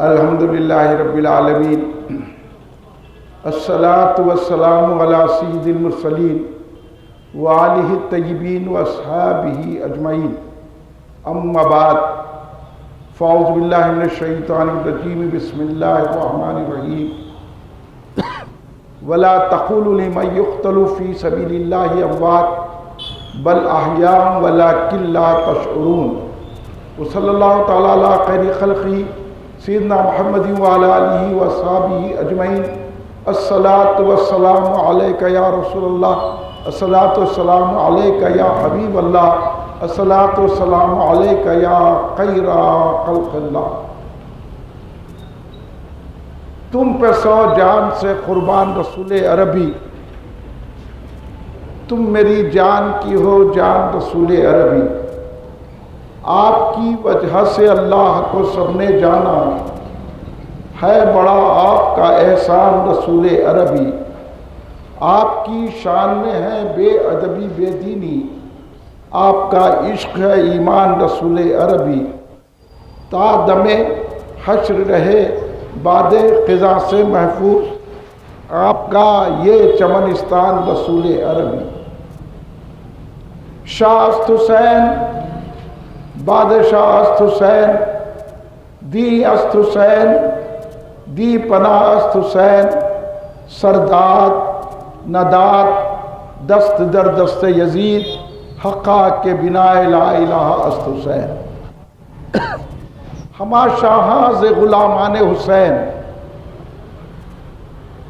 الحمدللہ رب العالمین الصلاة والسلام علی سید المرسلین وآلہ الطیبین واصحابہ اجمعین اما بعد فاعوذ باللہ من الشیطان الرجیم بسم اللہ الرحمن الرحیم ولا تقولوا لمن يقتل في سبيل الله اموات بل احیاء ولکن لا تشعرون وصلی اللہ تعالی علی خیر خلقہ سیدنا محمد وعلی آلہ وصحابہ اجمعین الصلاة والسلام علیکہ یا رسول اللہ، الصلاة والسلام علیکہ یا حبیب اللہ، الصلاة والسلام علیکہ یا خیر خلق اللہ۔ تم پہ 100 جان سے قربان رسول عربی، تم میری جان کی ہو جان رسول عربی، آپ کی وجہ سے اللہ کو سب نے جانا، ہے بڑا آپ کا احسان رسول عربی، آپ کی شان میں ہے بے ادبی بے دینی، آپ کا عشق ہے ایمان رسول عربی، تا دم حشر رہے باد قضا سے محفوظ آپ کا یہ چمنستان رسول عربی۔ شاہ است حسین بادشاہ است حسین، دی است حسین دی پناہ است حسین، سرداد نداد دست در دست یزید، حقا کے بنا لا الہ است حسین۔ ہما شاہاں ز غلامان حسین،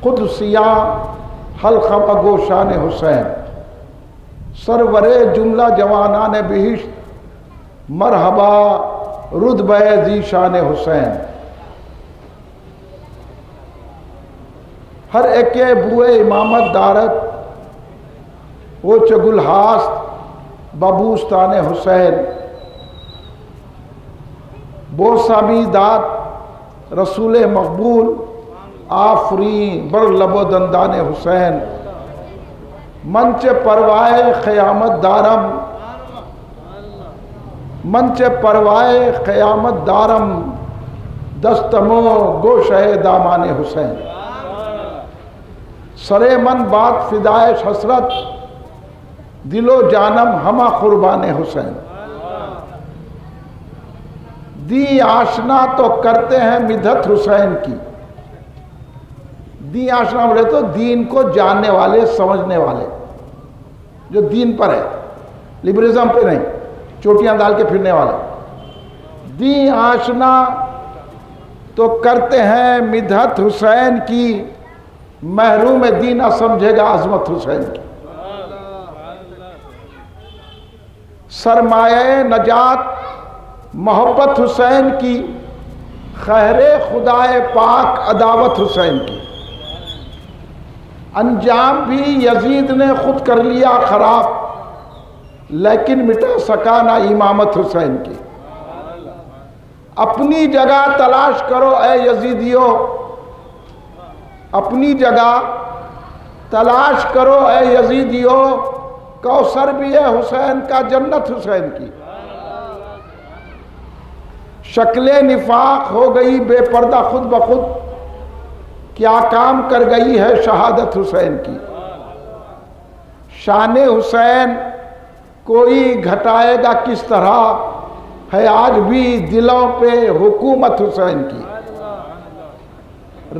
قدسیاں حلقہ بگوشان حسین، سرور جملہ جوانان بہشت، مرحبا رتبہ ذیشان حسین۔ ہر ایک بوئے امامت دارت وہ چگل ہاست ببوستان حسین، بوسامی داد رسول مقبول آفرین بر لب و دندان حسین، منچ پروائے قیامت دارم، منچ پروائے قیامت دارم، دستمو گوشہ دامان حسین۔ سرے من بات فدائش حسرت، دل و جانم ہمہ قربان حسین۔ دی آشنا تو کرتے ہیں مدحت حسین کی، دی آشنا بولے تو دین کو جاننے والے سمجھنے والے، جو دین پر ہے، لبرزم پہ نہیں، چوٹیاں ڈال کے پھرنے والے۔ دی آشنا تو کرتے ہیں مدحت حسین کی، محروم دین نہ سمجھے گا عظمت حسین کی۔ سرمایہ نجات محبت حسین کی، خیر خدائے پاک عداوت حسین کی۔ انجام بھی یزید نے خود کر لیا خراب، لیکن مٹا سکا نہ امامت حسین کی۔ اپنی جگہ تلاش کرو اے یزیدیو، اپنی جگہ تلاش کرو اے یزیدیو، کوثر بھی ہے حسین کا جنت حسین کی۔ شکل نفاق ہو گئی بے پردہ خود بخود، کیا کام کر گئی ہے شہادت حسین کی۔ شان حسین کوئی گھٹائے گا کس طرح، ہے آج بھی دلوں پہ حکومت حسین کی۔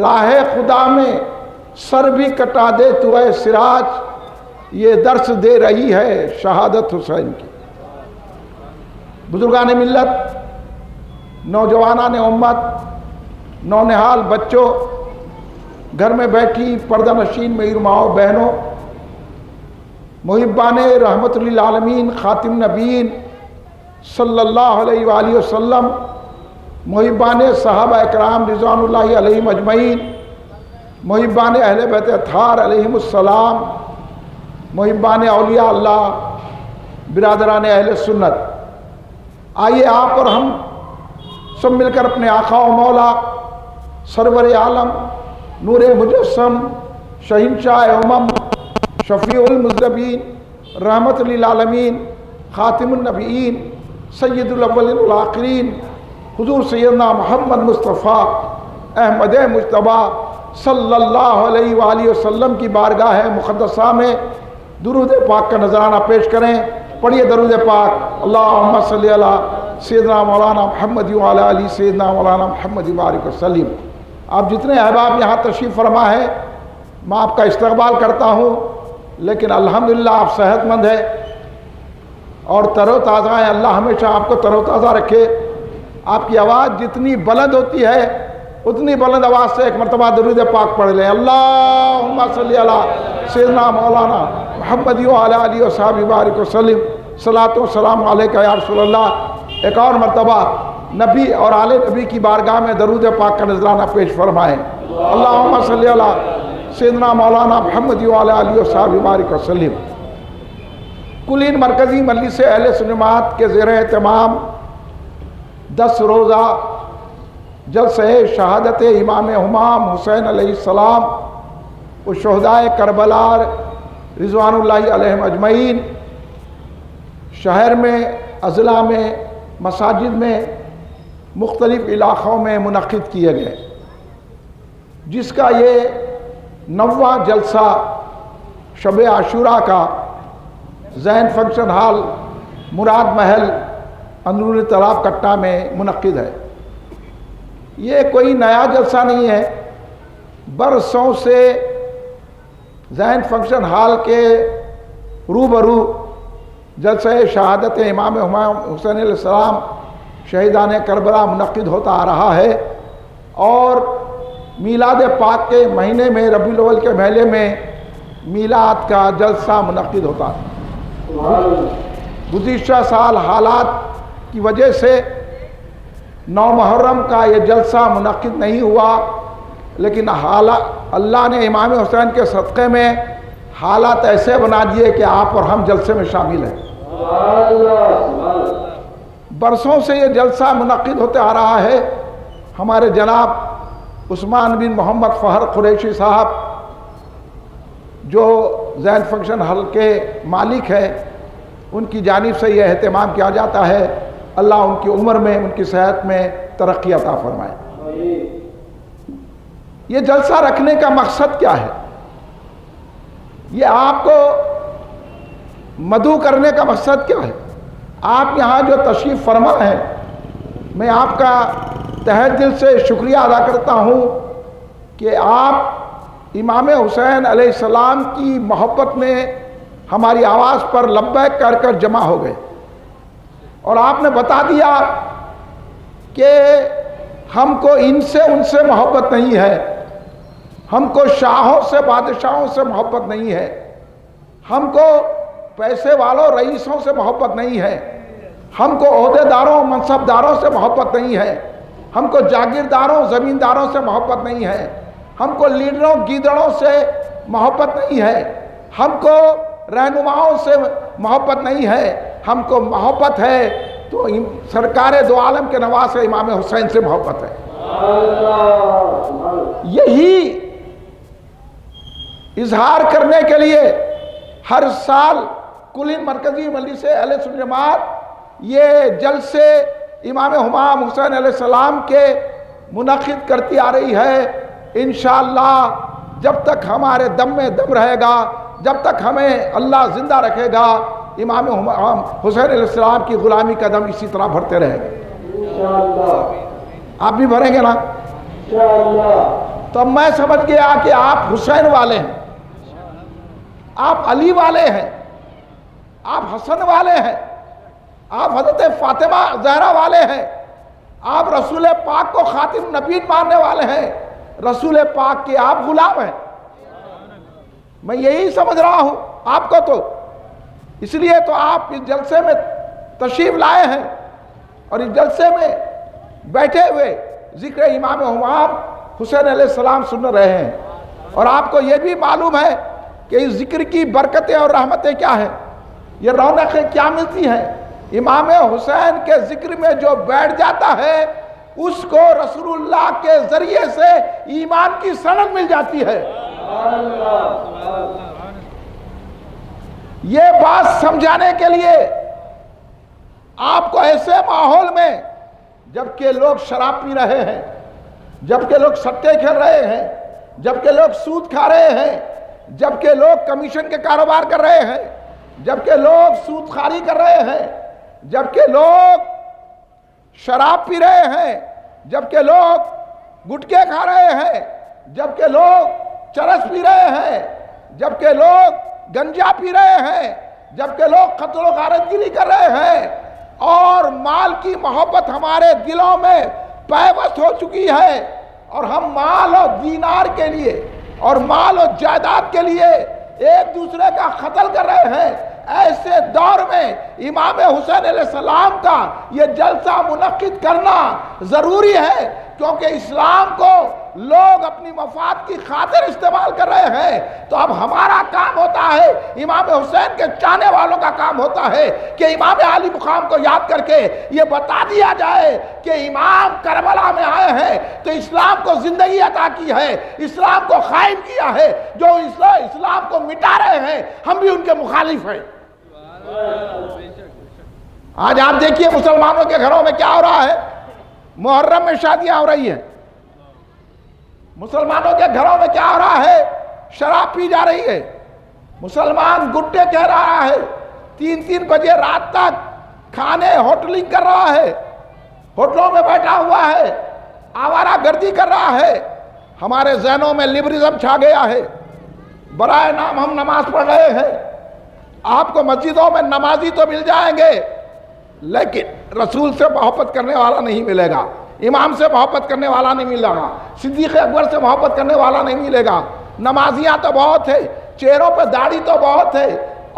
راہ خدا میں سر بھی کٹا دے تو اے سراج، یہ درس دے رہی ہے شہادت حسین کی۔ بزرگان ملت، نوجوانان امت، نونہال بچوں، گھر میں بیٹھی پردہ نشین میری ماؤں بہنوں، محبان رحمت للعالمین خاتم نبیین صلی اللہ علیہ وآلہ وسلم، محبان صحابہ اکرام رضوان اللہ علیہم اجمعین، محبان اہل بیت اطہار علیہم السلام، محبان اولیاء اللہ، برادران اہل سنت، آئیے آپ اور ہم سب مل کر اپنے آقا و مولا سرور عالم نور مجسم شہنشاہ امم شفیع المذنبین رحمت للعالمین خاتم النبیین سید الاولین والآخرین حضور سیدنا محمد مصطفیٰ احمد مجتبیٰ صلی اللہ علیہ وآلہ وسلم کی بارگاہ مقدسہ میں درود پاک کا نذرانہ پیش کریں. پڑھیے درود پاک. اللہم صلی علی سیدنا مولانا محمد وعلی آلہ سیدنا مولانا محمد وبارک وسلم. آپ جتنے احباب یہاں تشریف فرما ہے میں آپ کا استقبال کرتا ہوں، لیکن الحمدللہ آپ صحت مند ہیں اور تر و تازہ ہیں. اللہ ہمیشہ آپ کو تر و تازہ رکھے. آپ کی آواز جتنی بلند ہوتی ہے اتنی بلند آواز سے ایک مرتبہ درود پاک پڑھ لیں. اللہم صلی علی سیدنا مولانا محمد وعلی آلہ وصحبہ وبارک وسلم. صلاۃ و سلام علیکہ یا رسول اللہ. ایک اور مرتبہ نبی اور آل نبی کی بارگاہ میں درود پاک کا نذرانہ پیش فرمائیں. اللہم صلی علی سیدنا مولانا محمد وعلی آلہ وصحبہ وبارک وسلم. کلین مرکزی مجلس اہل سنت جماعت کے زیر اہتمام 10 روزہ جلسہ شہادت امام ہمام حسین علیہ السلام و شہدائے کربلا رضوان اللہ علیہم اجمعین شہر میں، اضلاع میں، مساجد میں، مختلف علاقوں میں منعقد کیے گئے، جس کا یہ 9واں جلسہ شب عاشوراء کا زین فنکشن ہال مراد محل اندرون طلاق کٹا میں منعقد ہے. یہ کوئی نیا جلسہ نہیں ہے، برسوں سے زین فنکشن ہال کے روبرو جلسہ شہادت امام ہمام حسین علیہ السلام شہیدان کربلا منعقد ہوتا آ رہا ہے، اور میلاد پاک کے مہینے میں ربیع الاول کے مہینے میں میلاد کا جلسہ منعقد ہوتا ہے. گزشتہ سال حالات کی وجہ سے 9 محرم کا یہ جلسہ منعقد نہیں ہوا، لیکن اللہ نے امام حسین کے صدقے میں حالات ایسے بنا دیے کہ آپ اور ہم جلسے میں شامل ہیں. برسوں سے یہ جلسہ منعقد ہوتے آ رہا ہے. ہمارے جناب عثمان بن محمد فہر قریشی صاحب جو زین فنکشن ہال کے مالک ہیں، ان کی جانب سے یہ اہتمام کیا جاتا ہے. اللہ ان کی عمر میں، ان کی صحت میں ترقی عطا فرمائے. یہ جلسہ رکھنے کا مقصد کیا ہے؟ یہ آپ کو مدعو کرنے کا مقصد کیا ہے؟ آپ یہاں جو تشریف فرما ہیں، میں آپ کا تہہ دل سے شکریہ ادا کرتا ہوں کہ آپ امام حسین علیہ السلام کی محبت میں ہماری آواز پر لبیک کر کر جمع ہو گئے، اور آپ نے بتا دیا کہ ہم کو ان سے محبت نہیں ہے، ہم کو شاہوں سے، بادشاہوں سے محبت نہیں ہے، ہم کو پیسے والوں، رئیسوں سے محبت نہیں ہے، ہم کو عہدے داروں، منصبداروں سے محبت نہیں ہے، ہم کو جاگیرداروں، زمینداروں سے محبت نہیں ہے، ہم کو لیڈروں، گیدڑوں سے محبت نہیں ہے، ہم کو رہنماؤں سے محبت نہیں ہے، ہم کو محبت ہے تو سرکار دو عالم کے نواسے امام حسین سے محبت ہے. یہی اظہار کرنے کے لیے ہر سال کلین مرکزی مجلس اہل سنت جماعت یہ جلسے امام ہمام حسین علیہ السلام کے منعقد کرتی آ رہی ہے. انشاءاللہ جب تک ہمارے دم میں دم رہے گا، جب تک ہمیں اللہ زندہ رکھے گا، امام حسین علیہ السلام کی غلامی کا دم اسی طرح بھرتے رہے گا. آپ بھی بھریں گے نا؟ تو میں سمجھ گیا کہ آپ حسین والے ہیں، آپ علی والے ہیں، آپ حسن والے ہیں، آپ حضرت فاطمہ زہرا والے ہیں، آپ رسول پاک کو خاتم نبیین ماننے والے ہیں، رسول پاک کے آپ غلام ہیں. میں یہی سمجھ رہا ہوں آپ کو. تو اس لیے تو آپ اس جلسے میں تشریف لائے ہیں اور اس جلسے میں بیٹھے ہوئے ذکر امام ہمام حسین علیہ السلام سن رہے ہیں. اور آپ کو یہ بھی معلوم ہے کہ اس ذکر کی برکتیں اور رحمتیں کیا ہیں، یہ رونقیں کیا ملتی ہیں. امام حسین کے ذکر میں جو بیٹھ جاتا ہے اس کو رسول اللہ کے ذریعے سے ایمان کی سند مل جاتی ہے. یہ بات سمجھانے کے لیے آپ کو ایسے ماحول میں جبکہ لوگ شراب پی رہے ہیں، جبکہ لوگ سٹے کھیل رہے ہیں، جبکہ لوگ سود کھا رہے ہیں، جبکہ لوگ کمیشن کے کاروبار کر رہے ہیں، جبکہ لوگ سود خواری کر رہے ہیں، جبکہ لوگ شراب پی رہے ہیں، جبکہ لوگ گٹکے کھا رہے ہیں، جبکہ لوگ چرس پی رہے ہیں، جبکہ لوگ گنجا پی رہے ہیں، جبکہ لوگ قتل و غارت گیری کر رہے ہیں، اور مال کی محبت ہمارے دلوں میں پیوست ہو چکی ہے، اور ہم مال و دینار کے لیے اور مال و جائیداد کے لیے ایک دوسرے کا قتل کر رہے ہیں۔ ایسے دور میں امام حسین علیہ السلام کا یہ جلسہ منعقد کرنا ضروری ہے، کیونکہ اسلام کو لوگ اپنی مفاد کی خاطر استعمال کر رہے ہیں۔ تو اب ہمارا کام ہوتا ہے، امام حسین کے چاہنے والوں کا کام ہوتا ہے کہ امام علی مقام کو یاد کر کے یہ بتا دیا جائے کہ امام کربلا میں آئے ہیں تو اسلام کو زندگی عطا کی ہے، اسلام کو قائم کیا ہے۔ جو اسلام کو مٹا رہے ہیں ہم بھی ان کے مخالف ہیں۔ آج آپ دیکھیے مسلمانوں کے گھروں میں کیا ہو رہا ہے، محرم میں شادیاں ہو رہی ہیں، مسلمانوں کے گھروں میں کیا ہو رہا ہے، شراب پی جا رہی ہے، مسلمان گڈے کہہ رہا ہے، 3 بجے رات تک کھانے ہوٹلنگ کر رہا ہے، ہوٹلوں میں بیٹھا ہوا ہے، آوارہ گردی کر رہا ہے۔ ہمارے ذہنوں میں لبرزم چھا گیا ہے، برائے نام ہم نماز پڑھ رہے ہیں۔ آپ کو مسجدوں میں نمازی تو مل جائیں گے، لیکن رسول سے محبت کرنے والا نہیں ملے گا، امام سے محبت کرنے والا نہیں ملے گا، صدیق اکبر سے محبت کرنے والا نہیں ملے گا۔ نمازیاں تو بہت ہے، چہروں پہ داڑھی تو بہت ہے،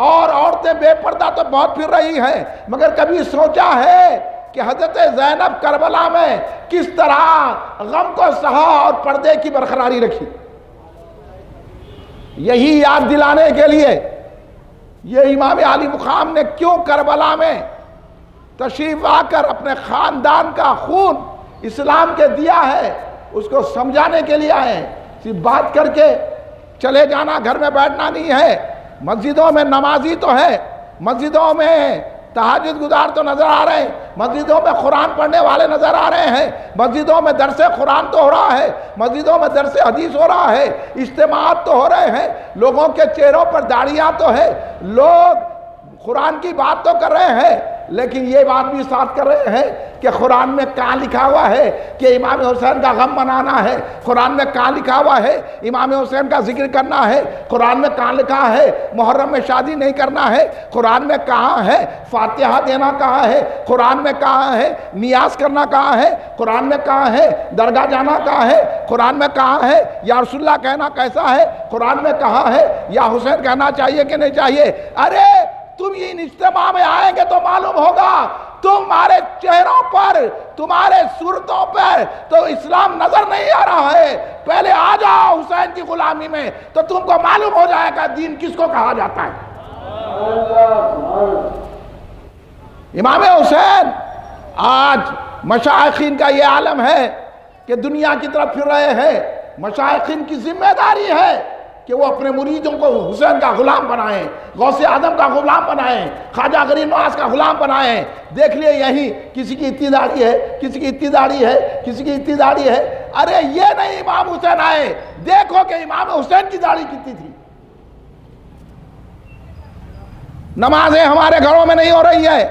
اور عورتیں بے پردہ تو بہت پھر رہی ہیں، مگر کبھی سوچا ہے کہ حضرت زینب کربلا میں کس طرح غم کو سہا اور پردے کی برقراری رکھی؟ یہی یاد دلانے کے لیے یہ امام علی مقام نے کیوں کربلا میں تشریف آ کر اپنے خاندان کا خون اسلام کے دیا ہے، اس کو سمجھانے کے لیے آئے ہیں۔ صرف بات کر کے چلے جانا، گھر میں بیٹھنا نہیں ہے۔ مسجدوں میں نمازی تو ہے، مسجدوں میں تہجد گزار تو نظر آ رہے ہیں، مسجدوں میں قرآن پڑھنے والے نظر آ رہے ہیں، مسجدوں میں درس قرآن تو ہو رہا ہے، مسجدوں میں درس حدیث ہو رہا ہے، اجتماعات تو ہو رہے ہیں، لوگوں کے چہروں پر داڑیاں تو ہے، لوگ قرآن کی بات تو کر رہے ہیں، لیکن یہ بات بھی ساتھ کر رہے ہیں کہ قرآن میں کہاں لکھا ہوا ہے کہ امام حسین کا غم منانا ہے، قرآن میں کہاں لکھا ہوا ہے امام حسین کا ذکر کرنا ہے، قرآن میں کہاں لکھا ہے محرم میں شادی نہیں کرنا ہے، قرآن میں کہاں ہے فاتحہ دینا کہاں ہے، قرآن میں کہاں ہے نیاز کرنا کہاں ہے، قرآن میں کہاں ہے درگاہ جانا کہاں ہے، قرآن میں کہاں ہے یا رسول اللہ کہنا کیسا ہے، قرآن میں کہاں ہے یا حسین کہنا چاہیے کہ نہیں چاہیے۔ ارے تم ان اجتماع میں آئیں گے تو معلوم ہوگا، تمہارے چہروں پر تمہارے صورتوں پر تو اسلام نظر نہیں آ رہا ہے۔ پہلے آ جاؤ حسین کی غلامی میں تو تم کو معلوم ہو جائے گا دین کس کو کہا جاتا ہے۔ امام حسین آج مشائخین کا یہ عالم ہے کہ دنیا کی طرف پھر رہے ہیں۔ مشائخین کی ذمہ داری ہے کہ وہ اپنے مریدوں کو حسین کا غلام بنائیں، غوث اعظم کا غلام بنائیں، خواجہ غریب نواز کا غلام بنائیں۔ دیکھ لیے یہی کسی کی اتنی داڑھی ہے، کسی کی اتنی داڑھی ہے، کسی کی اتنی داڑھی ہے۔ ارے یہ نہیں امام حسین آئے، دیکھو کہ امام حسین کی داڑھی کتنی تھی۔ نمازیں ہمارے گھروں میں نہیں ہو رہی ہے،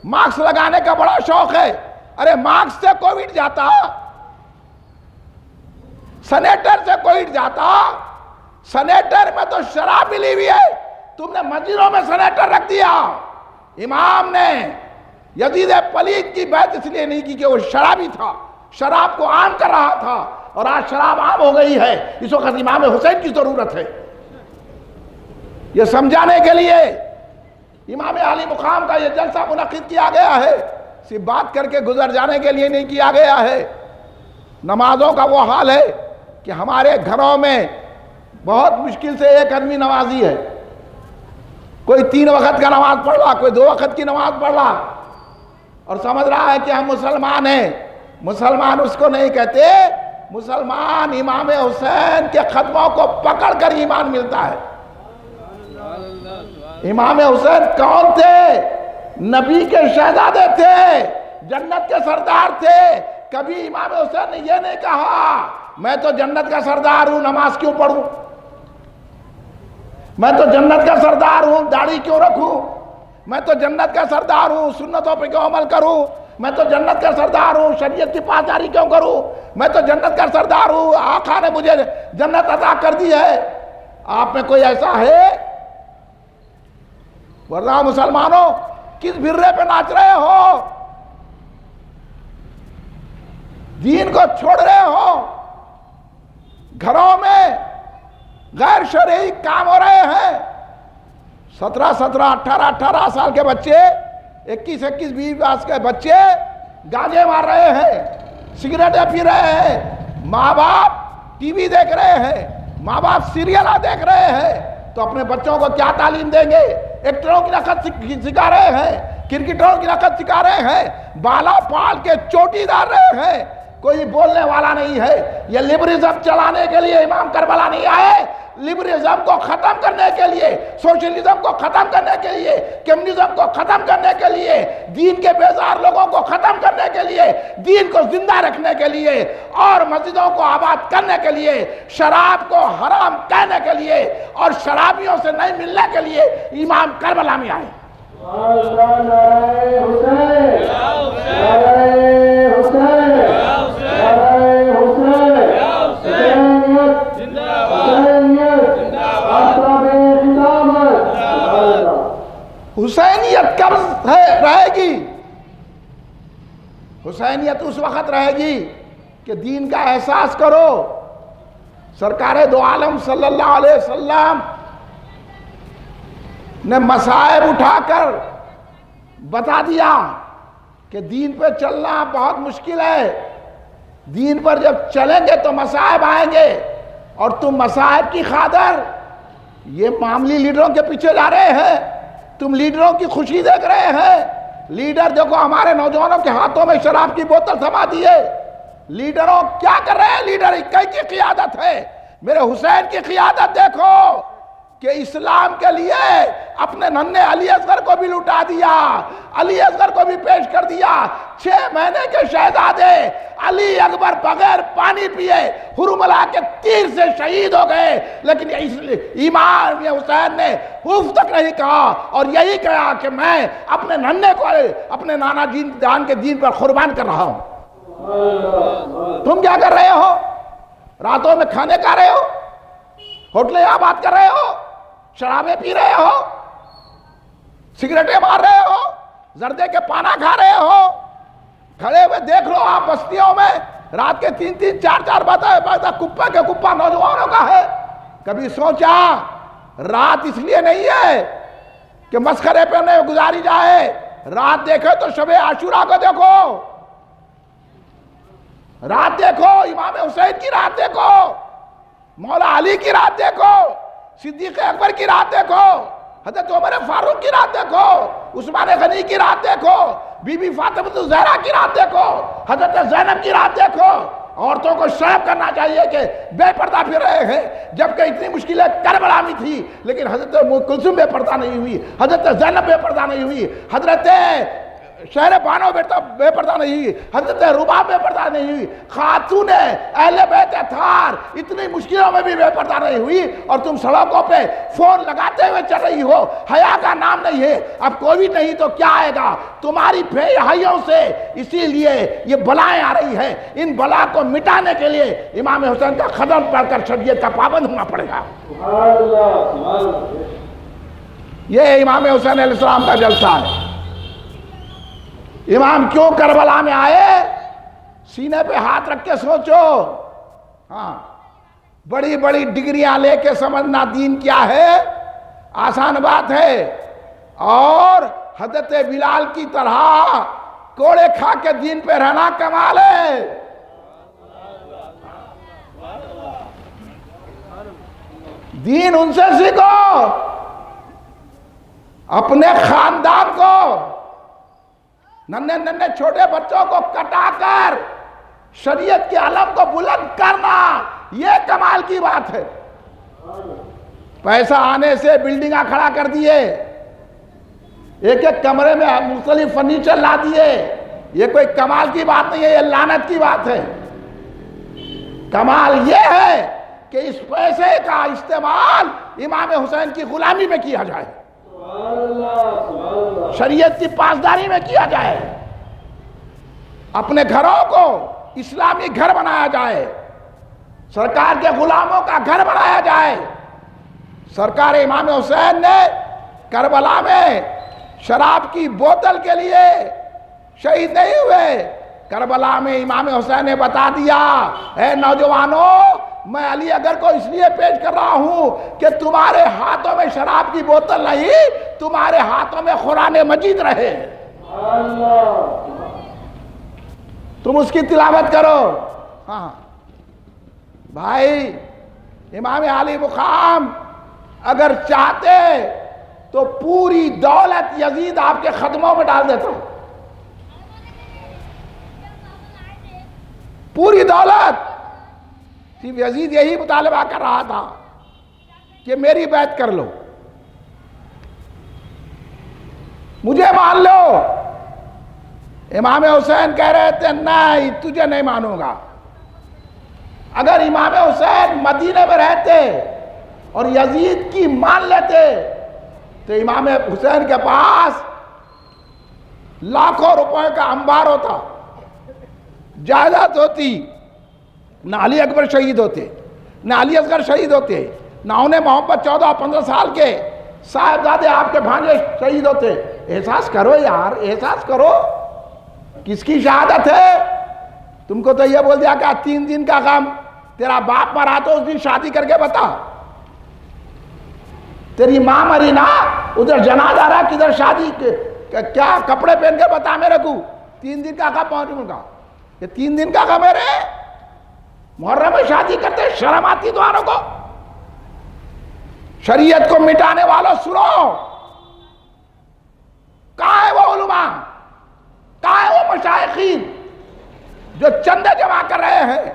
ماسک لگانے کا بڑا شوق ہے۔ ارے ماسک سے کووڈ جاتا، سینیٹر سے کووڈ جاتا، سینیٹر میں تو شراب ملی ہوئی ہے، تم نے مسجدوں میں سینیٹر رکھ دیا۔ امام نے یزید پلید کی بیعت اس لیے نہیں کی کہ وہ شرابی تھا، شراب کو عام کر رہا تھا، اور آج شراب عام ہو گئی ہے، اس وقت امام حسین کی ضرورت ہے۔ یہ سمجھانے کے لیے امام علی مقام کا یہ جلسہ منعقد کیا گیا ہے، صرف بات کر کے گزر جانے کے لیے نہیں کیا گیا ہے۔ نمازوں کا وہ حال ہے کہ ہمارے گھروں میں بہت مشکل سے ایک آدمی نمازی ہے، کوئی 3 وقت کا نماز پڑھ رہا، کوئی 2 وقت کی نماز پڑھ رہا، اور سمجھ رہا ہے کہ ہم مسلمان ہیں۔ مسلمان اس کو نہیں کہتے، مسلمان امام حسین کے قدموں کو پکڑ کر ایمان ملتا ہے۔ امام حسین کون تھے؟ نبی کے شہزادے تھے، جنت کے سردار تھے. کبھی امام حسین نے یہ نہیں کہا میں تو جنت کا سردار ہوں نماز کیوں پڑھوں, میں تو جنت کا سردار ہوں داڑھی کیوں رکھوں, میں تو جنت کا سردار ہوں سنتوں پہ کیوں عمل کروں, میں تو جنت کا سردار ہوں شریعت کی پاسداری کیوں کروں, میں تو جنت کا سردار ہوں آقا نے مجھے جنت عطا کر دی ہے. آپ میں کوئی ایسا ہے؟ ورنہ مسلمانوں کس بھرے پہ ناچ رہے ہو؟ دین کو چھوڑ رہے ہو, گھروں میں غیر شرعی کام ہو رہے ہیں. 18 سال کے بچے 21 20 کے بچے گانجے مار رہے ہیں, سگریٹیں پی رہے ہیں, ماں باپ ٹی وی دیکھ رہے ہیں, ماں باپ سیریلہ دیکھ رہے ہیں, تو اپنے بچوں کو کیا تعلیم دیں گے؟ ایکٹروں کی نقد سکھا رہے ہیں, کرکٹروں کی نقد سکھا رہے ہیں, بالا پال کے چوٹی ڈال رہے ہیں, کوئی بولنے والا نہیں ہے. یہ لبرزم چلانے کے لیے امام کربلا نہیں آئے, لبرزم کو ختم کرنے کے لیے, سوشلزم کو ختم کرنے کے لیے, کمیونزم کو ختم کرنے کے لیے, دین کے بیزار لوگوں کو ختم کرنے کے لیے, دین کو زندہ رکھنے کے لیے اور مسجدوں کو آباد کرنے کے لیے, شراب کو حرام کہنے کے لیے اور شرابیوں سے نہیں ملنے کے لیے امام کربلا میں آئے. حسینیت کب رہے گی؟ حسینیت اس وقت رہے گی کہ دین کا احساس کرو. سرکار دو عالم صلی اللہ علیہ وسلم نے مصائب اٹھا کر بتا دیا کہ دین پہ چلنا بہت مشکل ہے, دین پر جب چلیں گے تو مصائب آئیں گے, اور تم مصائب کی خاطر یہ معاملی لیڈروں کے پیچھے جا رہے ہیں, تم لیڈروں کی خوشی دیکھ رہے ہیں. لیڈر دیکھو ہمارے نوجوانوں کے ہاتھوں میں شراب کی بوتل تھما دیے. لیڈروں کیا کر رہے ہیں؟ لیڈر اکئی کی قیادت ہے. میرے حسین کی قیادت دیکھو کہ اسلام کے لیے اپنے ننھے علی اصغر کو بھی لٹا دیا, علی اصغر کو بھی پیش کر دیا. 6 مہینے کے شہزادے علی اکبر بغیر پانی پیے حرملہ کے تیر سے شہید ہو گئے, لیکن امام حسین نے اف تک نہیں کہا, اور یہی کہا کہ میں اپنے ننھے کو اپنے نانا جان کے دین پر قربان کر رہا ہوں. تم کیا کر رہے ہو؟ راتوں میں کھانے کھا رہے ہو, ہوٹلیں آباد کر رہے ہو, شرابیں پی رہے ہو, سگریٹیں مار رہے ہو, زردے کے پانا کھا رہے ہو. کھڑے ہوئے دیکھ لو آپ بستیوں میں رات کے 3 4 بجے کپا کے کپا نوجوانوں کا ہے. کبھی سوچا رات اس لیے نہیں ہے کہ مسخرے پہ نہیں گزاری جائے, رات دیکھو تو شب عاشورہ کو دیکھو, رات دیکھو امام حسین کی رات دیکھو, مولا علی کی رات دیکھو, صدیق اکبر کی رات دیکھو, حضرت عمر فاروق کی رات دیکھو, عثمان غنی کی رات دیکھو, بی بی فاطمہ الزہرا کی رات دیکھو, حضرت زینب کی رات دیکھو. عورتوں کو شرم کرنا چاہیے کہ بے پردہ پھر رہے ہیں, جبکہ اتنی مشکلیں کربلا میں تھی لیکن حضرت کلثوم بے پردہ نہیں ہوئی, حضرت زینب بے پردہ نہیں ہوئی, حضرت شہر بانو بے پردہ نہیں ہوئی, حضرت رباب بے پردہ نہیں ہوئی, خاتون اہل بیت اطہار اتنی مشکلوں میں بھی بے پردہ نہیں ہوئی, اور تم سڑکوں پہ فون لگاتے ہوئے چل رہی ہو. حیا کا نام نہیں ہے. اب کووڈ نہیں تو کیا آئے گا تمہاری بے حیوں سے. اسی لیے یہ بلائیں آ رہی ہیں, ان بلا کو مٹانے کے لیے امام حسین کا قدم پڑھ کر شریعت کا پابند ہونا پڑے گا. یہ امام حسین علیہ السلام کا جلسہ ہے. امام کیوں کربلا میں آئے؟ سینے پہ ہاتھ رکھ کے سوچو. ہاں, بڑی بڑی ڈگریاں لے کے سمجھنا دین کیا ہے آسان بات ہے, اور حضرت بلال کی طرح کوڑے کھا کے دین پہ رہنا کمال ہے. دین ان سے سیکھو, اپنے خاندان کو, ننھے چھوٹے بچوں کو کٹا کر شریعت کے علم کو بلند کرنا, یہ کمال کی بات ہے. پیسہ آنے سے بلڈنگاں کھڑا کر دیے, ایک ایک کمرے میں مختلف فرنیچر لا دیے, یہ کوئی کمال کی بات نہیں ہے، یہ لعنت کی بات ہے۔ کمال یہ ہے کہ اس پیسے کا استعمال امام حسین کی غلامی میں کیا جائے، شریعت کی پاسداری میں کیا جائے، اپنے گھروں کو اسلامی گھر بنایا جائے، سرکار کے غلاموں کا گھر بنایا جائے۔ سرکار امام حسین نے کربلا میں شراب کی بوتل کے لیے شہید نہیں ہوئے۔ کربلا میں امام حسین نے بتا دیا، اے نوجوانوں، میں علی اکبر کو اس لیے پیش کر رہا ہوں کہ تمہارے ہاتھوں میں شراب کی بوتل نہیں، تمہارے ہاتھوں میں قرآن مجید رہے، تم اس کی تلاوت کرو۔ ہاں بھائی، امام علی مقام اگر چاہتے تو پوری دولت یزید آپ کے قدموں میں ڈال دیتا، پوری دولت۔ صرف یزید یہی مطالبہ کر رہا تھا کہ میری بیعت کر لو، مجھے مان لو۔ امام حسین کہہ رہے تھے نہیں، تجھے نہیں مانوں گا۔ اگر امام حسین مدینے میں رہتے اور یزید کی مان لیتے تو امام حسین کے پاس لاکھوں روپے کا انبار ہوتا، جائیداد ہوتی، نہ علی اکبر شہید ہوتے، نہ علی اصغر شہید ہوتے، نہ انہیں محمد 14-15 سال کے صاحبزادے آپ کے بھانجے شہید ہوتے۔ احساس کرو یار، احساس کرو، کس کی شہادت ہے؟ تم کو تو یہ بول دیا کہ 3 دن کا غم، تیرا باپ مرا تو اس دن شادی کر کے بتا، تیری ماں مری نا، ادھر جنازہ رہا، کدھر شادی، کیا کپڑے پہن کے بتا میرے کو، 3 دن کا غم پہنچوں گا۔ یہ 3 دن کا غم ہے رے، محرم میں شادی کرتے، شرم آتی تمہاروں کو؟ شریعت کو مٹانے والوں سنو، کہاں ہے وہ علماء، کہاں ہے وہ مشائخین جو چندے جمع کر رہے ہیں،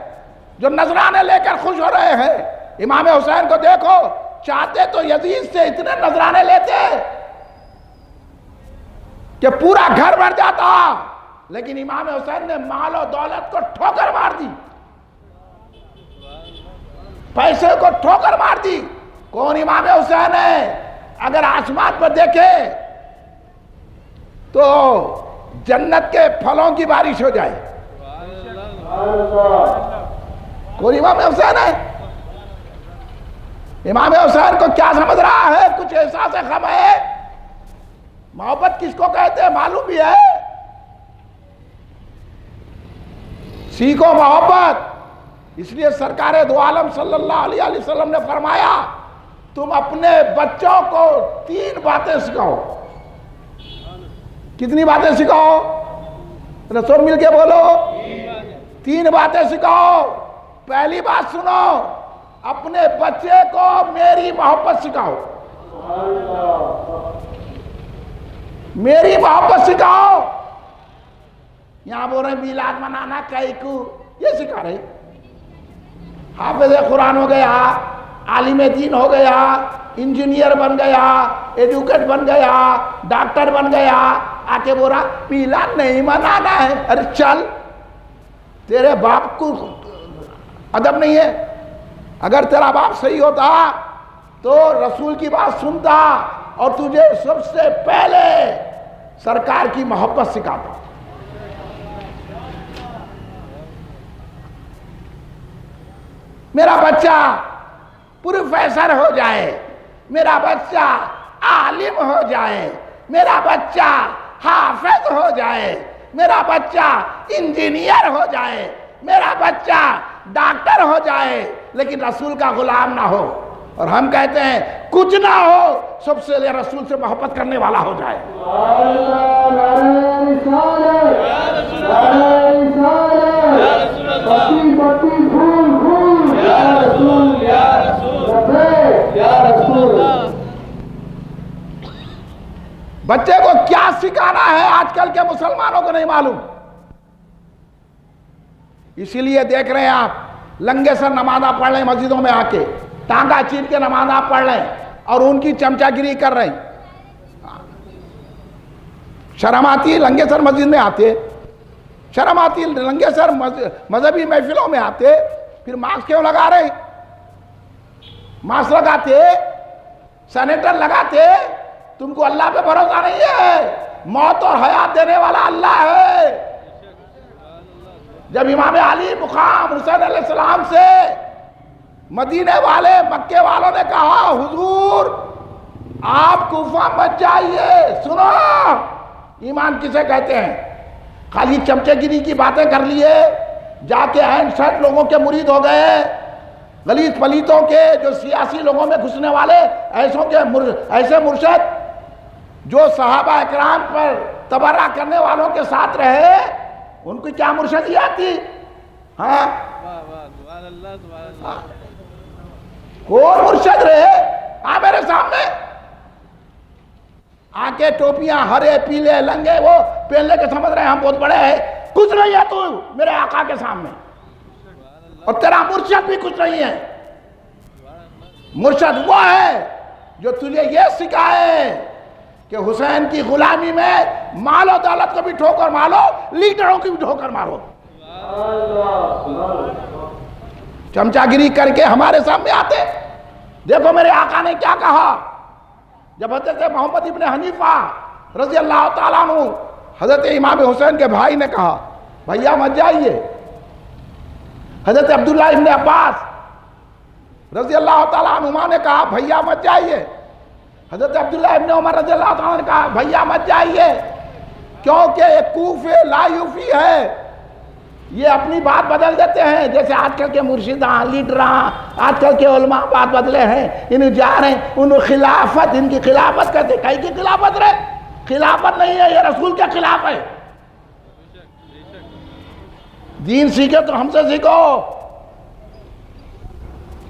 جو نذرانے لے کر خوش ہو رہے ہیں؟ امام حسین کو دیکھو، چاہتے تو یزید سے اتنے نذرانے لیتے کہ پورا گھر بھر جاتا، لیکن امام حسین نے مال و دولت کو ٹھوکر مار دی، پیسے کو ٹھوکر مار دی۔ کون امام حسین ہے؟ اگر آسمان پر دیکھے تو جنت کے پھلوں کی بارش ہو جائے۔ کون امام حسین ہے؟ امام حسین کو کیا سمجھ رہا ہے؟ کچھ احساس غم ہے؟ محبت کس کو کہتے ہیں معلوم بھی ہے؟ سیکھو محبت۔ اس لیے سرکار دو عالم صلی اللہ علیہ وسلم نے فرمایا، تم اپنے بچوں کو 3 باتیں سکھاؤ۔ کتنی باتیں سکھاؤ؟ رسول مل کے بولو، 3 باتیں سکھاؤ۔ پہلی بات سنو، اپنے بچے کو میری محبت سکھاؤ، میری محبت سکھاؤ۔ یہاں بول رہے میلاد منانا کئی کو، یہ سکھا رہے۔ حافظ قرآن ہو گیا، عالم دین ہو گیا، انجینئر بن گیا، ایڈوکیٹ بن گیا، ڈاکٹر بن گیا، آ کے بول رہا میلاد نہیں منانا ہے۔ ارے چل، تیرے باپ کو ادب نہیں ہے؟ اگر تیرا باپ صحیح ہوتا تو رسول کی بات سنتا اور تجھے سب سے پہلے سرکار کی محبت سکھاتا۔ میرا بچہ پروفیسر ہو جائے، میرا بچہ عالم ہو جائے، میرا بچہ حافظ ہو جائے، میرا بچہ انجینئر ہو جائے، میرا بچہ ڈاکٹر ہو جائے، لیکن رسول کا غلام نہ ہو۔ اور ہم کہتے ہیں کچھ نہ ہو، سب سے لے رسول سے محبت کرنے والا ہو جائے۔ بچے کو کیا سکھانا ہے آج کل کے مسلمانوں کو نہیں معلوم۔ اسی لیے دیکھ رہے ہیں آپ لنگے سر نمازاں پڑھ لیں مسجدوں میں آ کے، ٹانگا چیر کے نمازاں پڑھ لیں اور ان کی چمچا گیری کر رہے ہیں۔ شرم آتی ہے؟ لنگے سر مسجد میں آتے شرم آتی؟ ننگے سر مذہبی محفلوں میں آتے، پھر ماسک کیوں لگا رہے؟ ماسک لگاتے، سینیٹر لگاتے، تم کو اللہ پہ بھروسہ نہیں ہے؟ موت اور حیات دینے والا اللہ ہے۔ جب امام علی مقام حسین علیہ السلام سے مدینے والے مکے والوں نے کہا حضور آپ کوفہ مت جائیے، سنو ایمان کسے کہتے ہیں؟ خالی چمچے گیری کی باتیں کر لیے، جا کے عین شرط لوگوں کے مرید ہو گئے، غلیظ پلیتوں کے جو سیاسی لوگوں میں گھسنے والے ایسے مرشد جو صحابہ اکرام پر تبرہ کرنے والوں کے ساتھ رہے، ان کی کیا مرشدیات تھی؟ ہاں کون مرشد رہے؟ میرے سامنے آ کے ٹوپیاں ہرے پیلے لنگے وہ پہنلے کے سمجھ رہے ہیں ہم بہت بڑے ہیں، کچھ نہیں ہے تو میرے آقا کے سامنے، اور تیرا مرشد بھی کچھ نہیں ہے۔ مرشد وہ ہے جو تجھے یہ سکھائے کہ حسین کی غلامی میں مال و دولت کو بھی ٹھوکر مارو، لیڈروں کی بھی ٹھوکر مارو۔ چمچہ گیری کر کے ہمارے سامنے آتے، دیکھو میرے آقا نے کیا کہا جب حضرت محمد ابن حنیفہ رضی اللہ تعالیٰ عنہ حضرت امام حسین کے بھائی نے کہا بھیا مت جائیے، حضرت عبداللہ ابن عباس رضی اللہ تعالیٰ عنہما نے کہا بھیا مت جائیے، حضرت عبداللہ ابن عمر رضی اللہ تعالیٰ نے کہا بھیا مت جائیے، کیونکہ ایک کوفے لا یوفی ہے، یہ اپنی بات بدل دیتے ہیں، جیسے آج کل کے مرشداں لیڈراں آج کل کے علماء بات بدلے ہیں، انہیں جا رہے ہیں انہوں خلافت، ان کی خلافت کہتے، کئی کی خلافت رہے؟ خلافت نہیں ہے، یہ رسول کے خلاف ہے۔ دین سیکھے تو ہم سے سیکھو۔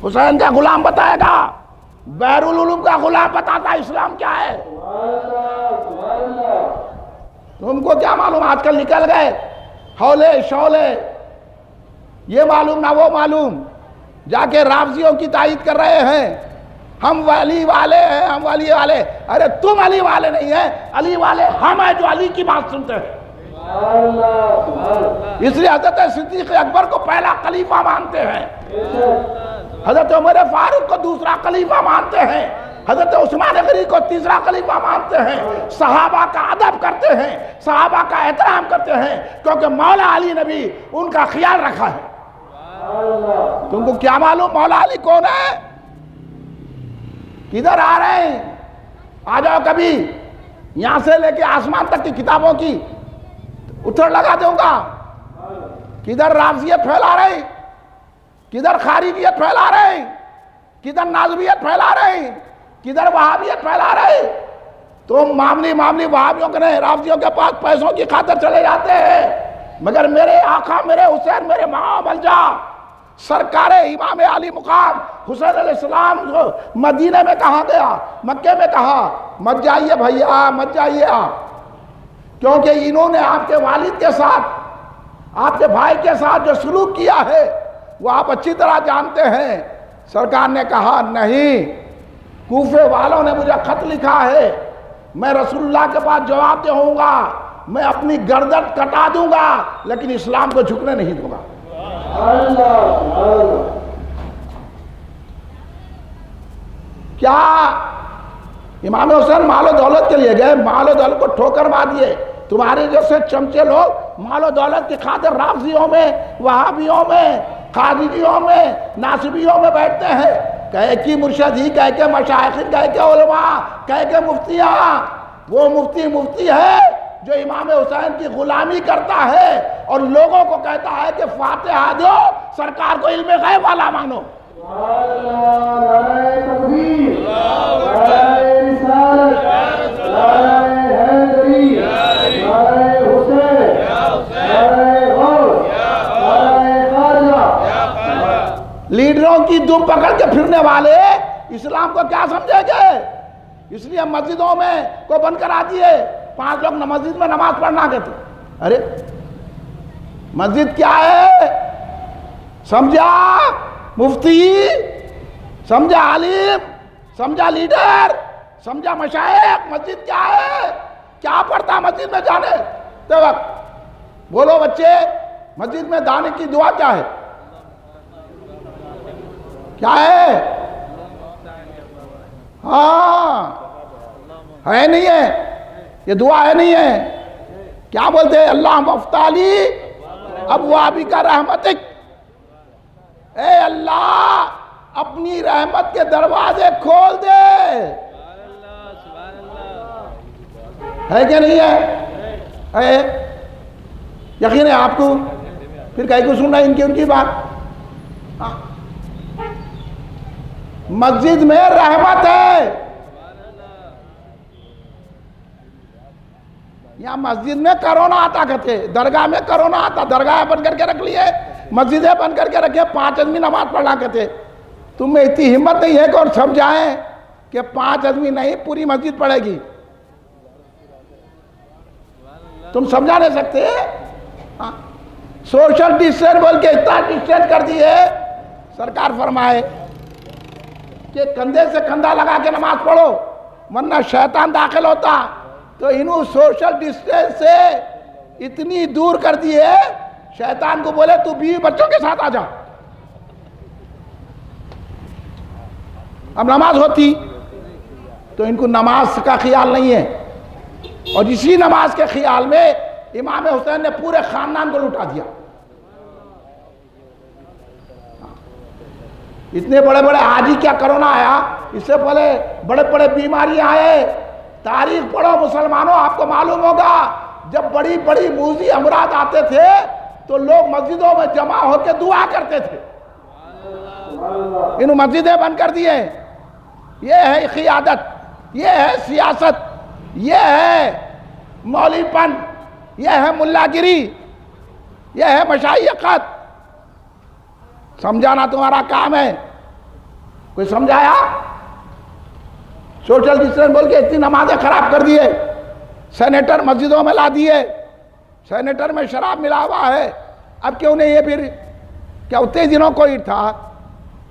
حسین کا غلام بتائے گا، بحرالعلوم کا غلام بتاتا اسلام کیا ہے۔ تم کو کیا معلوم؟ آج کل نکل گئے حولے شولے، یہ معلوم نہ وہ معلوم، جا کے رافضیوں کی تائید کر رہے ہیں، ہم ولی والے ہیں، ہم ولی والے۔ ارے تم علی والے نہیں ہیں، علی والے ہم ہیں جو علی کی بات سنتے ہیں۔ اس لیے حضرت صدیق اکبر کو پہلا خلیفہ مانتے ہیں، حضرت عمر فاروق کو دوسرا خلیفہ مانتے ہیں، حضرت عثمان غنی کو تیسرا خلیفہ مانتے ہیں، صحابہ کا ادب کرتے ہیں، صحابہ کا احترام کرتے ہیں، کیونکہ مولا علی نے بھی ان کا خیال رکھا ہے۔ تم کو کیا معلوم مولا علی کون ہے؟ کدھر آ رہے ہیں؟ آ جاؤ کبھی، یہاں سے لے کے آسمان تک کی کتابوں کی اتھڑ لگا دوں گا۔ کدھر رافضیت پھیلا رہے ہیں، کدھر خارجیت پھیلا رہے ہیں، کدھر نازویت پھیلا رہے ہیں، کدھر وہابیت پھیلا رہے ہیں۔ تم معاملی وہابیوں کے نہیں، رافضیوں کے پاس پیسوں کی خاطر چلے جاتے ہیں، مگر میرے آقا میرے حسین میرے ماں الجا سرکار امام علی مقام حسین علیہ السلام جو مدینے میں کہا گیا، مکے میں کہا مت جائیے بھیا مت جائیے آپ، کیونکہ انہوں نے آپ کے والد کے ساتھ آپ کے بھائی کے ساتھ جو سلوک کیا ہے وہ آپ اچھی طرح جانتے ہیں۔ سرکار نے کہا نہیں، کوفے والوں نے مجھے خط لکھا ہے، میں رسول اللہ کے پاس جواب دے ہوں گا، میں اپنی گردن کٹا دوں گا لیکن اسلام کو جھکنے نہیں دوں گا۔ کیا امام حسین مال و دولت کے لیے گئے؟ مال و دولت کو ٹھوکر مار دیے۔ تمہارے جیسے چمچے لوگ مال و دولت کی خاطر رافضیوں میں، وہابیوں میں، خارجیوں میں، ناصبیوں میں بیٹھتے ہیں، کہے کہ مرشدی، کہے کہ مشائخ، کہے کہ علماء، کہے کہ مفتیاں۔ وہ مفتی ہے جو امام حسین کی غلامی کرتا ہے اور لوگوں کو کہتا ہے کہ فاتحہ دو، سرکار کو علم غیب والا مانو۔ لیڈروں کی دم پکڑ کے پھرنے والے اسلام کو کیا سمجھے گے؟ اس لیے مسجدوں میں کو بند کرا دیے، 5 لوگ مسجد میں نماز پڑھنا کہتے۔ ارے مسجد کیا ہے؟ سمجھا مفتی، سمجھا عالم، سمجھا لیڈر، سمجھا مشائخ؟ مسجد کیا ہے؟ کیا پڑھتا مسجد میں جانے تے وقت؟ بولو بچے، مسجد میں دانے کی دعا کیا ہے؟ کیا ہے؟ ہاں ہے نہیں ہے؟ یہ دعا ہے نہیں ہے؟ کیا بولتے ہیں؟ اللہ مفتالی ابوابک رحمتک، اے اللہ اپنی رحمت کے دروازے کھول دے. ہے کہ نہیں ہے؟ یقین ہے آپ کو؟ پھر کہیں کو سننا ان کی بات. مسجد میں رحمت ہے. یہاں مسجد میں کرونا آتا کہتے، درگاہ میں کرونا آتا، درگاہ بند کر کے رکھ لیے، مسجدیں بند کر کے رکھے، 5 آدمی نماز پڑھنا کہتے. تم میں اتنی ہمت نہیں ہے کہ اور سمجھائیں کہ 5 آدمی نہیں پوری مسجد پڑھے گی. تم سمجھا نہیں سکتے. سوشل ڈسٹینس بول کے اتنا ڈسٹینس کر دیے. سرکار فرمائے کہ کندھے سے کندھا لگا کے نماز پڑھو ورنہ شیطان داخل ہوتا. تو انہوں سوشل ڈسٹینس سے اتنی دور کر دیے، شیطان کو بولے تو بیوی بچوں کے ساتھ آ جا. اب نماز ہوتی تو ان کو نماز کا خیال نہیں ہے، اور اسی نماز کے خیال میں امام حسین نے پورے خاندان کو لٹا دیا. اتنے بڑے بڑے حاجی کیا کرونا آیا، اس سے پہلے بڑے بڑے بیماری آئے. تاریخ پڑھو مسلمانوں، آپ کو معلوم ہوگا جب بڑی بڑی موذی امراض آتے تھے تو لوگ مسجدوں میں جمع ہو کے دعا کرتے تھے. انہوں مسجدیں بند کر دیے. یہ ہے قیادت، یہ ہے سیاست، یہ ہے مولوی پن، یہ ہے ملا گری، یہ ہے مشائخت. سمجھانا تمہارا کام ہے. کوئی سمجھایا؟ سوشل ڈسٹینس بول کے اتنی نمازیں خراب کر دیے. سینیٹر مسجدوں میں لا دیے، سینیٹر میں شراب ملا ہوا ہے. اب کیوں نہیں؟ یہ پھر کیا اتنے دنوں کوئی تھا؟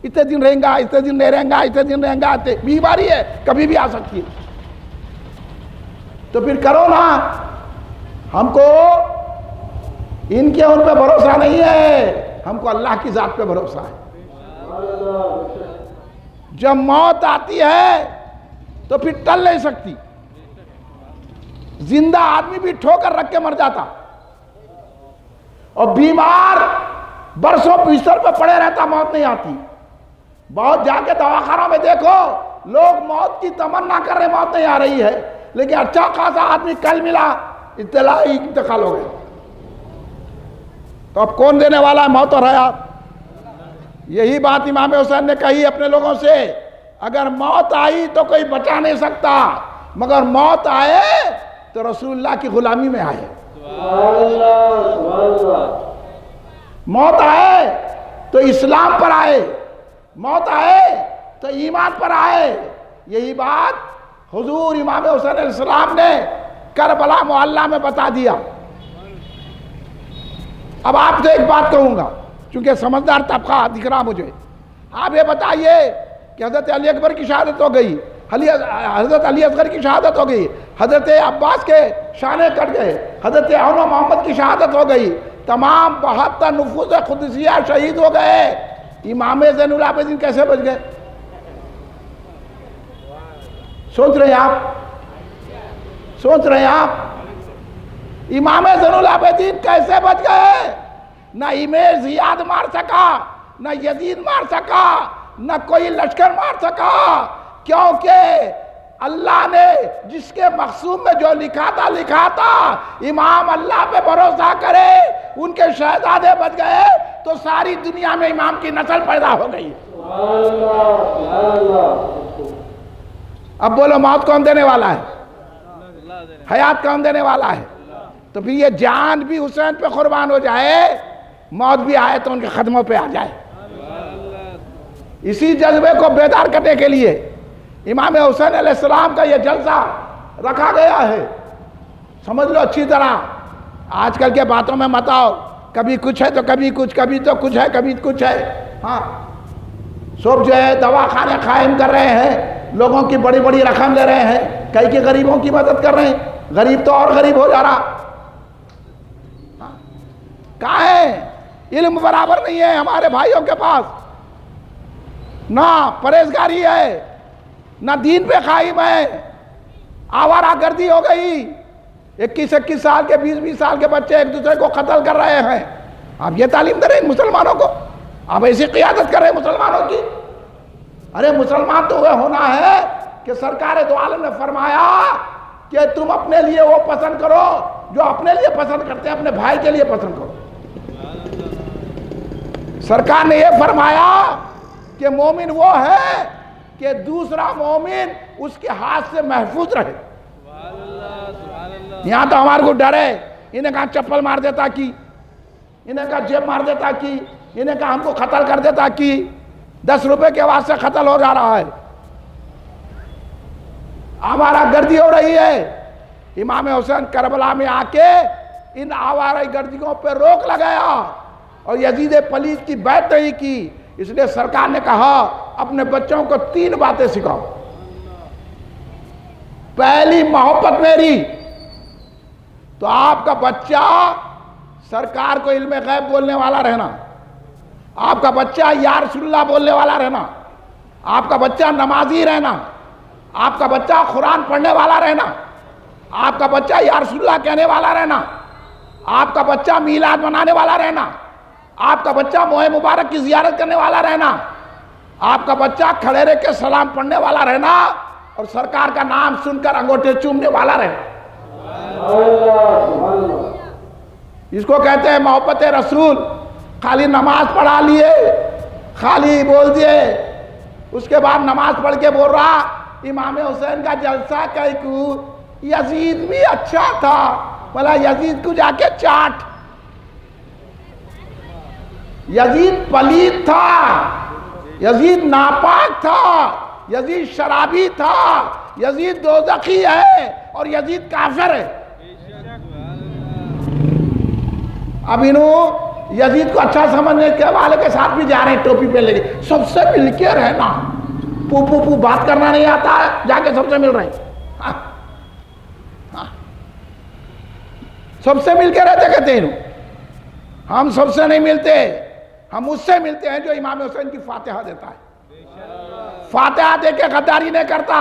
اتنے دن رہیں گا، اتنے دن نہیں رہیں گا، اتنے دن رہیں گا. بیماری ہے، کبھی بھی آ سکتی ہے. تو پھر کرو نا. ہم کو ان کے ان پہ بھروسہ نہیں ہے، ہم کو اللہ کی ذات پہ بھروسہ ہے. جب موت آتی ہے تو پھر ٹل نہیں سکتی. زندہ آدمی بھی ٹھوکر رکھ کے مر جاتا، اور بیمار برسوں بستر پہ پڑے رہتا، موت نہیں آتی. بہت جا کے دواخانوں میں دیکھو، لوگ موت کی تمنا کر رہے، موت نہیں آ رہی ہے، لیکن اچھا خاصا آدمی کل ملا، اطلاعی انتقال ہو گیا. تو اب کون دینے والا ہے موت اور حیات؟ یہی بات امام حسین نے کہی اپنے لوگوں سے. اگر موت آئی تو کوئی بچا نہیں سکتا، مگر موت آئے تو رسول اللہ کی غلامی میں آئے. موت آئے تو اسلام پر آئے، موت آئے تو ایمان پر آئے. یہی بات حضور امام حسین علیہ السلام نے کربلا محلہ میں بتا دیا. اب آپ سے ایک بات کہوں گا، چونکہ سمجھدار طبقہ دکھ رہا مجھے. آپ یہ بتائیے کہ حضرت علی اکبر کی شہادت ہو گئی، حضرت علی اصغر کی شہادت ہو گئی، حضرت عباس کے شانے کٹ گئے، حضرت عون و محمد کی شہادت ہو گئی، تمام 72 نفوذ قدسیہ شہید ہو گئے. امام زین العابدین کیسے بچ گئے؟ سوچ رہے ہیں آپ؟ سوچ رہے ہیں آپ؟ امام زین العابدین کیسے بچ گئے؟ نہ امیر زیاد مار سکا، نہ یزید مار سکا، نہ کوئی لشکر مار سکا، کیونکہ اللہ نے جس کے مقصود میں جو لکھا تھا. امام اللہ پہ بھروسہ کرے، ان کے شہزادے بچ گئے تو ساری دنیا میں امام کی نسل پیدا ہو گئی. اب بولو موت کون دینے والا ہے؟ حیات کون دینے والا ہے؟ تو پھر یہ جان بھی حسین پہ قربان ہو جائے، موت بھی آئے تو ان کے قدموں پہ آ جائے. اسی جذبے کو بیدار کرنے کے لیے امام حسین علیہ السلام کا یہ جلسہ رکھا گیا ہے. سمجھ لو اچھی طرح. آج کل کے باتوں میں مت آؤ، کبھی کچھ ہے تو کبھی کچھ، کبھی تو کچھ ہے کبھی کچھ ہے. ہاں سب جو ہے دواخانے قائم کر رہے ہیں، لوگوں کی بڑی بڑی رقم لے رہے ہیں، کئی کے غریبوں کی مدد کر رہے ہیں. غریب تو اور غریب ہو جا رہا. کہاں ہے؟ علم برابر نہیں ہے ہمارے بھائیوں کے پاس، نہ پرہیزگاری ہے، نہ دین پہ قائم ہے، آوارہ گردی ہو گئی، 21 سال کے 20 سال کے بچے ایک دوسرے کو قتل کر رہے ہیں۔ آپ یہ تعلیم دے رہے ہیں مسلمانوں کو؟ آپ ایسی قیادت کر رہے ہیں مسلمانوں کی؟ ارے مسلمان تو وہ ہونا ہے کہ سرکار دو عالم نے فرمایا کہ تم اپنے لیے وہ پسند کرو جو اپنے لیے پسند کرتے ہیں، اپنے بھائی کے لیے پسند کرو۔ سرکار نے یہ فرمایا کہ مومن وہ ہے کہ دوسرا مومن اس کے ہاتھ سے محفوظ رہے۔ یہاں تو ہمارے کو ڈر ہے، انہیں کہا چپل مار دیتا کی، انہیں کہا جیب مار دیتا کی، انہیں کہا ہم کو قتل کر دیتا کی، 10 روپے کے واسطے قتل ہو جا رہا ہے، آوارہ گردی ہو رہی ہے۔ امام حسین کربلا میں آ کے ان آوارہ گردیوں پہ روک لگایا اور یزید پلیت کی بیعت نہیں کی، اس لیے سرکار نے کہا اپنے بچوں کو 3 باتیں سکھاؤ۔ پہلی، محبت میری، تو آپ کا بچہ سرکار کو علم غیب بولنے والا رہنا، آپ کا بچہ یا رسول اللہ بولنے والا رہنا، آپ کا بچہ نمازی رہنا، آپ کا بچہ قرآن پڑھنے والا رہنا، آپ کا بچہ یا رسول اللہ کہنے والا رہنا، آپ کا بچہ میلاد منانے والا رہنا، آپ کا بچہ ماہ مبارک کی زیارت کرنے والا رہنا، آپ کا بچہ کھڑے رہ کے سلام پڑھنے والا رہنا، اور سرکار کا نام سن کر انگوٹھے چومنے والا رہنا۔ اس کو کہتے ہیں محبت رسول۔ خالی نماز پڑھا لیے، خالی بول دیے، اس کے بعد نماز پڑھ کے بول رہا امام حسین کا جلسہ کیکو، یزید بھی اچھا تھا، بولا یزید کو جا کے چاٹ۔ یزید پلید تھا، یزید ناپاک تھا، یزید شرابی تھا، یزید دوزخی ہے، اور یزید کافر ہے۔ اب انہوں یزید کو اچھا سمجھنے کے والے کے ساتھ بھی جا رہے ہیں، ٹوپی پہ لے کے، سب سے مل کے رہنا، پو بات کرنا نہیں آتا ہے، جا کے سب سے مل رہے ہیں، سب سے مل کے رہتے کہتے ہیں ہم سب سے نہیں ملتے، ہم اس سے ملتے ہیں جو امام حسین کی فاتحہ دیتا ہے۔ فاتحہ دے کے غداری نہیں کرتا،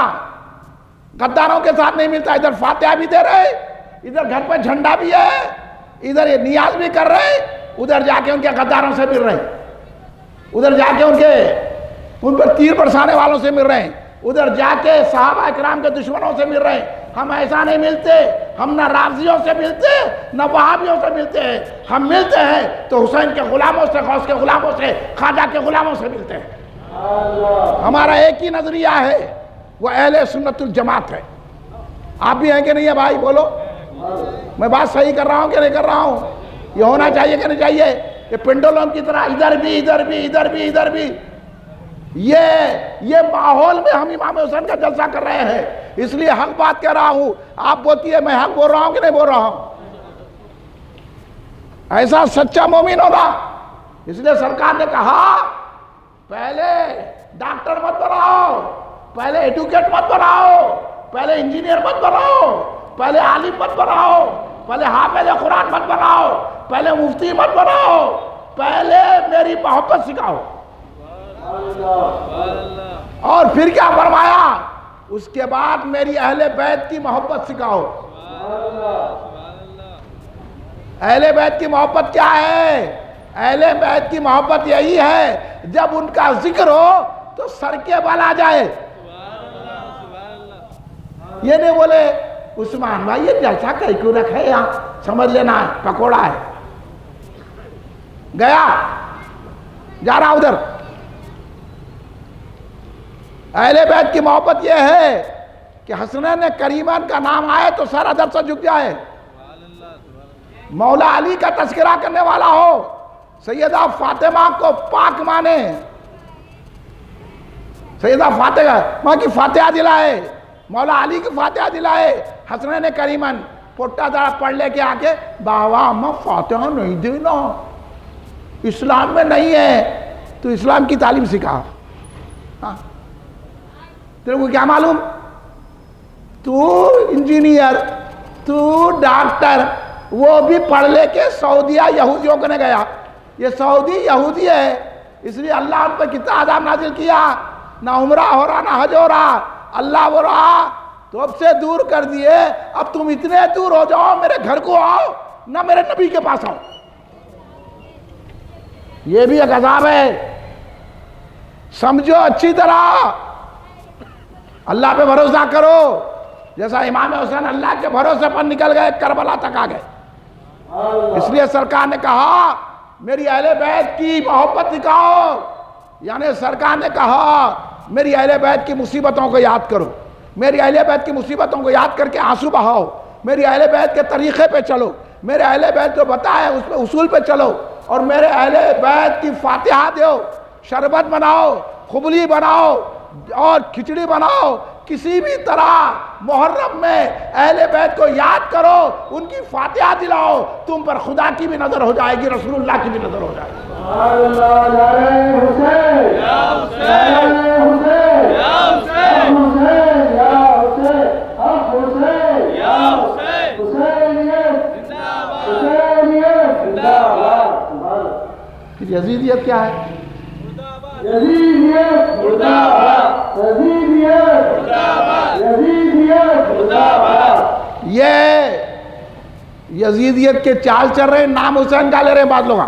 غداروں کے ساتھ نہیں ملتا، ادھر فاتحہ بھی دے رہے، ادھر گھر پہ جھنڈا بھی ہے، ادھر یہ نیاز بھی کر رہے، ادھر جا کے ان کے غداروں سے مل رہے ہیں، ادھر جا کے ان پر تیر برسانے والوں سے مل رہے ہیں، ادھر جا کے صحابہ اکرام کے دشمنوں سے مل رہے ہیں۔ ہم ایسا نہیں ملتے، ہم نہ رافضیوں سے ملتے نہ وہابیوں سے ملتے ہیں، ہم ملتے ہیں تو حسین کے غلاموں سے، غوث کے غلاموں سے، خواجہ کے غلاموں سے ملتے ہیں۔ ہمارا ایک ہی نظریہ ہے، وہ اہل سنت الجماعت ہے۔ آپ بھی ہیں کہ نہیں ہے بھائی؟ بولو، میں بات صحیح کر رہا ہوں کہ نہیں کر رہا ہوں؟ یہ ہونا چاہیے کہ نہیں چاہیے؟ یہ پنڈولم کی طرح ادھر بھی ادھر بھی ادھر بھی ادھر بھی، یہ ماحول میں ہم امام حسین کا جلسہ کر رہے ہیں، اس لیے حق بات کہہ رہا ہوں۔ آپ بولتی ہے میں حق بول رہا ہوں کہ نہیں بول رہا ہوں؟ ایسا سچا مومن ہوگا۔ اس لیے سرکار نے کہا پہلے ڈاکٹر مت بناؤ، پہلے ایڈوکیٹ مت بناؤ، پہلے انجینئر مت بناؤ، پہلے عالم مت بناؤ، پہلے حافظ قرآن مت بناؤ، پہلے مفتی مت بناؤ، پہلے میری محبت سکھاؤ۔ اور پھر کیا فرمایا؟ اس کے بعد میری اہل بیت کی محبت سکھاؤ۔ اہل بیت کی محبت کیا ہے؟ اہل بیت کی محبت یہی ہے جب ان کا ذکر ہو تو سر کے بل آ جائے۔ یہ نہیں بولے عثمان بھائی یہ جلسہ کہیں کیوں رکھا ہے، یہاں سمجھ لینا ہے پکوڑا ہے، گیا جا رہا ادھر۔ اہل بیت کی محبت یہ ہے کہ حسنین کریمین کا نام آئے تو سر ادب سے جھک جائے، مولا علی کا تذکرہ کرنے والا ہو، سیدہ فاطمہ کو پاک مانے، سیدہ فاطمہ ماں کی فاتحہ دلائے، مولا علی کی فاتحہ دلائے، حسنین کریمن پوٹا دارا پڑھ لے کے آکے باوا اما فاتحہ نہیں دینا، اسلام میں نہیں ہے، تو اسلام کی تعلیم سکھا۔ تیرے کو کیا معلوم؟ تو انجینئر، تو ڈاکٹر، وہ بھی پڑھ لے کے سعودیہ یہودیوں کو نے گیا. یہ سعودی یہودی ہے، اس لیے اللہ ان پہ کتنا عذاب نازل کیا. نہ عمرہ ہو رہا نہ حج ہو رہا. اللہ وہ رہا تو اب سے دور کر دیے. اب تم اتنے دور ہو جاؤ، میرے گھر کو آؤ نہ میرے نبی کے پاس آؤ. یہ بھی ایک عذاب ہے. سمجھو اچھی طرح، اللہ پہ بھروسہ کرو. جیسا امام حسین اللہ کے بھروسے پر نکل گئے، کربلا تک آ گئے. اس لیے سرکار نے کہا میری اہل بیت کی محبت دکھاؤ. یعنی سرکار نے کہا میری اہل بیت کی مصیبتوں کو یاد کرو، میری اہل بیت کی مصیبتوں کو یاد کر کے آنسو بہاؤ، میری اہل بیت کے طریقے پہ چلو، میرے اہل بیت جو بتایا اس پہ اصول پہ چلو، اور میرے اہل بیت کی فاتحہ دو، شربت بناؤ، خبلی بناؤ اور کھچڑی بناؤ. کسی بھی طرح محرم میں اہل بیت کو یاد کرو، ان کی فاتحہ دلاؤ. تم پر خدا کی بھی نظر ہو جائے گی، رسول اللہ کی بھی نظر ہو جائے گی. یزیدیت کیا ہے؟ یہ یزیدیت کے چال چل رہے ہیں، نام حسین کا لے رہے ہیں بعض لوگ.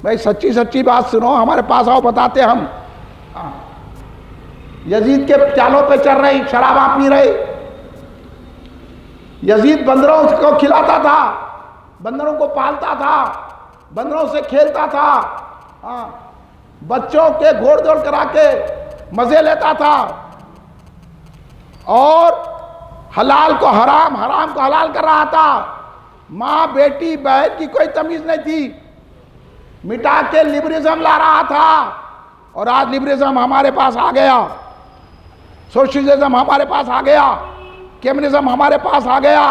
بھائی سچی سچی بات سنو، ہمارے پاس آؤ بتاتے ہم. یزید کے چالوں پہ چل رہے، شراباں پی رہے. یزید بندروں کو کھلاتا تھا، بندروں کو پالتا تھا، بندروں سے کھیلتا تھا، بچوں کے گھوڑ دوڑ کرا کے مزے لیتا تھا، اور حلال کو حرام، حرام کو حلال کر رہا تھا. ماں بیٹی بہن کی کوئی تمیز نہیں تھی. مٹا کے لبرزم لا رہا تھا. اور آج لبرزم ہمارے پاس آ گیا، سوشلزم ہمارے پاس آ گیا، کمیونزم ہمارے پاس آ گیا.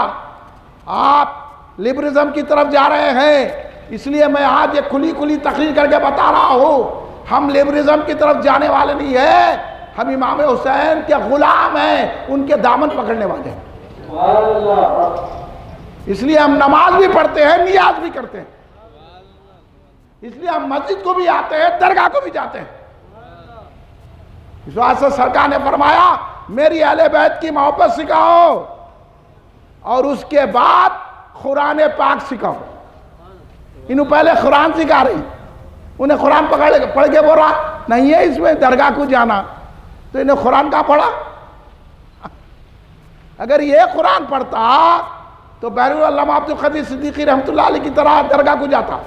آپ لبرزم کی طرف جا رہے ہیں. اس لیے میں آج یہ کھلی کھلی تقریر کر کے بتا رہا ہوں، ہم لبرزم کی طرف جانے والے نہیں ہیں، ہم امام حسین کے غلام ہیں، ان کے دامن پکڑنے والے ہیں. اس لیے ہم نماز بھی پڑھتے ہیں، نیاز بھی کرتے ہیں. اس لیے ہم مسجد کو بھی آتے ہیں، درگاہ کو بھی جاتے ہیں. اس واسطے سرکار نے فرمایا میری اہل بیت کی محبت سکھاؤ، اور اس کے بعد قرآن پاک سکھاؤ. انہوں پہلے قرآن سکھا رہی، انہیں قرآن پڑھ کے بول رہا نہیں ہے اس میں درگاہ کو جانا، تو انہیں قرآن کا پڑھا. اگر یہ قرآن پڑھتا تو بحر علامہ عبدالقدیر صدیقی رحمۃ اللہ علیہ کی طرح درگاہ کو جاتا.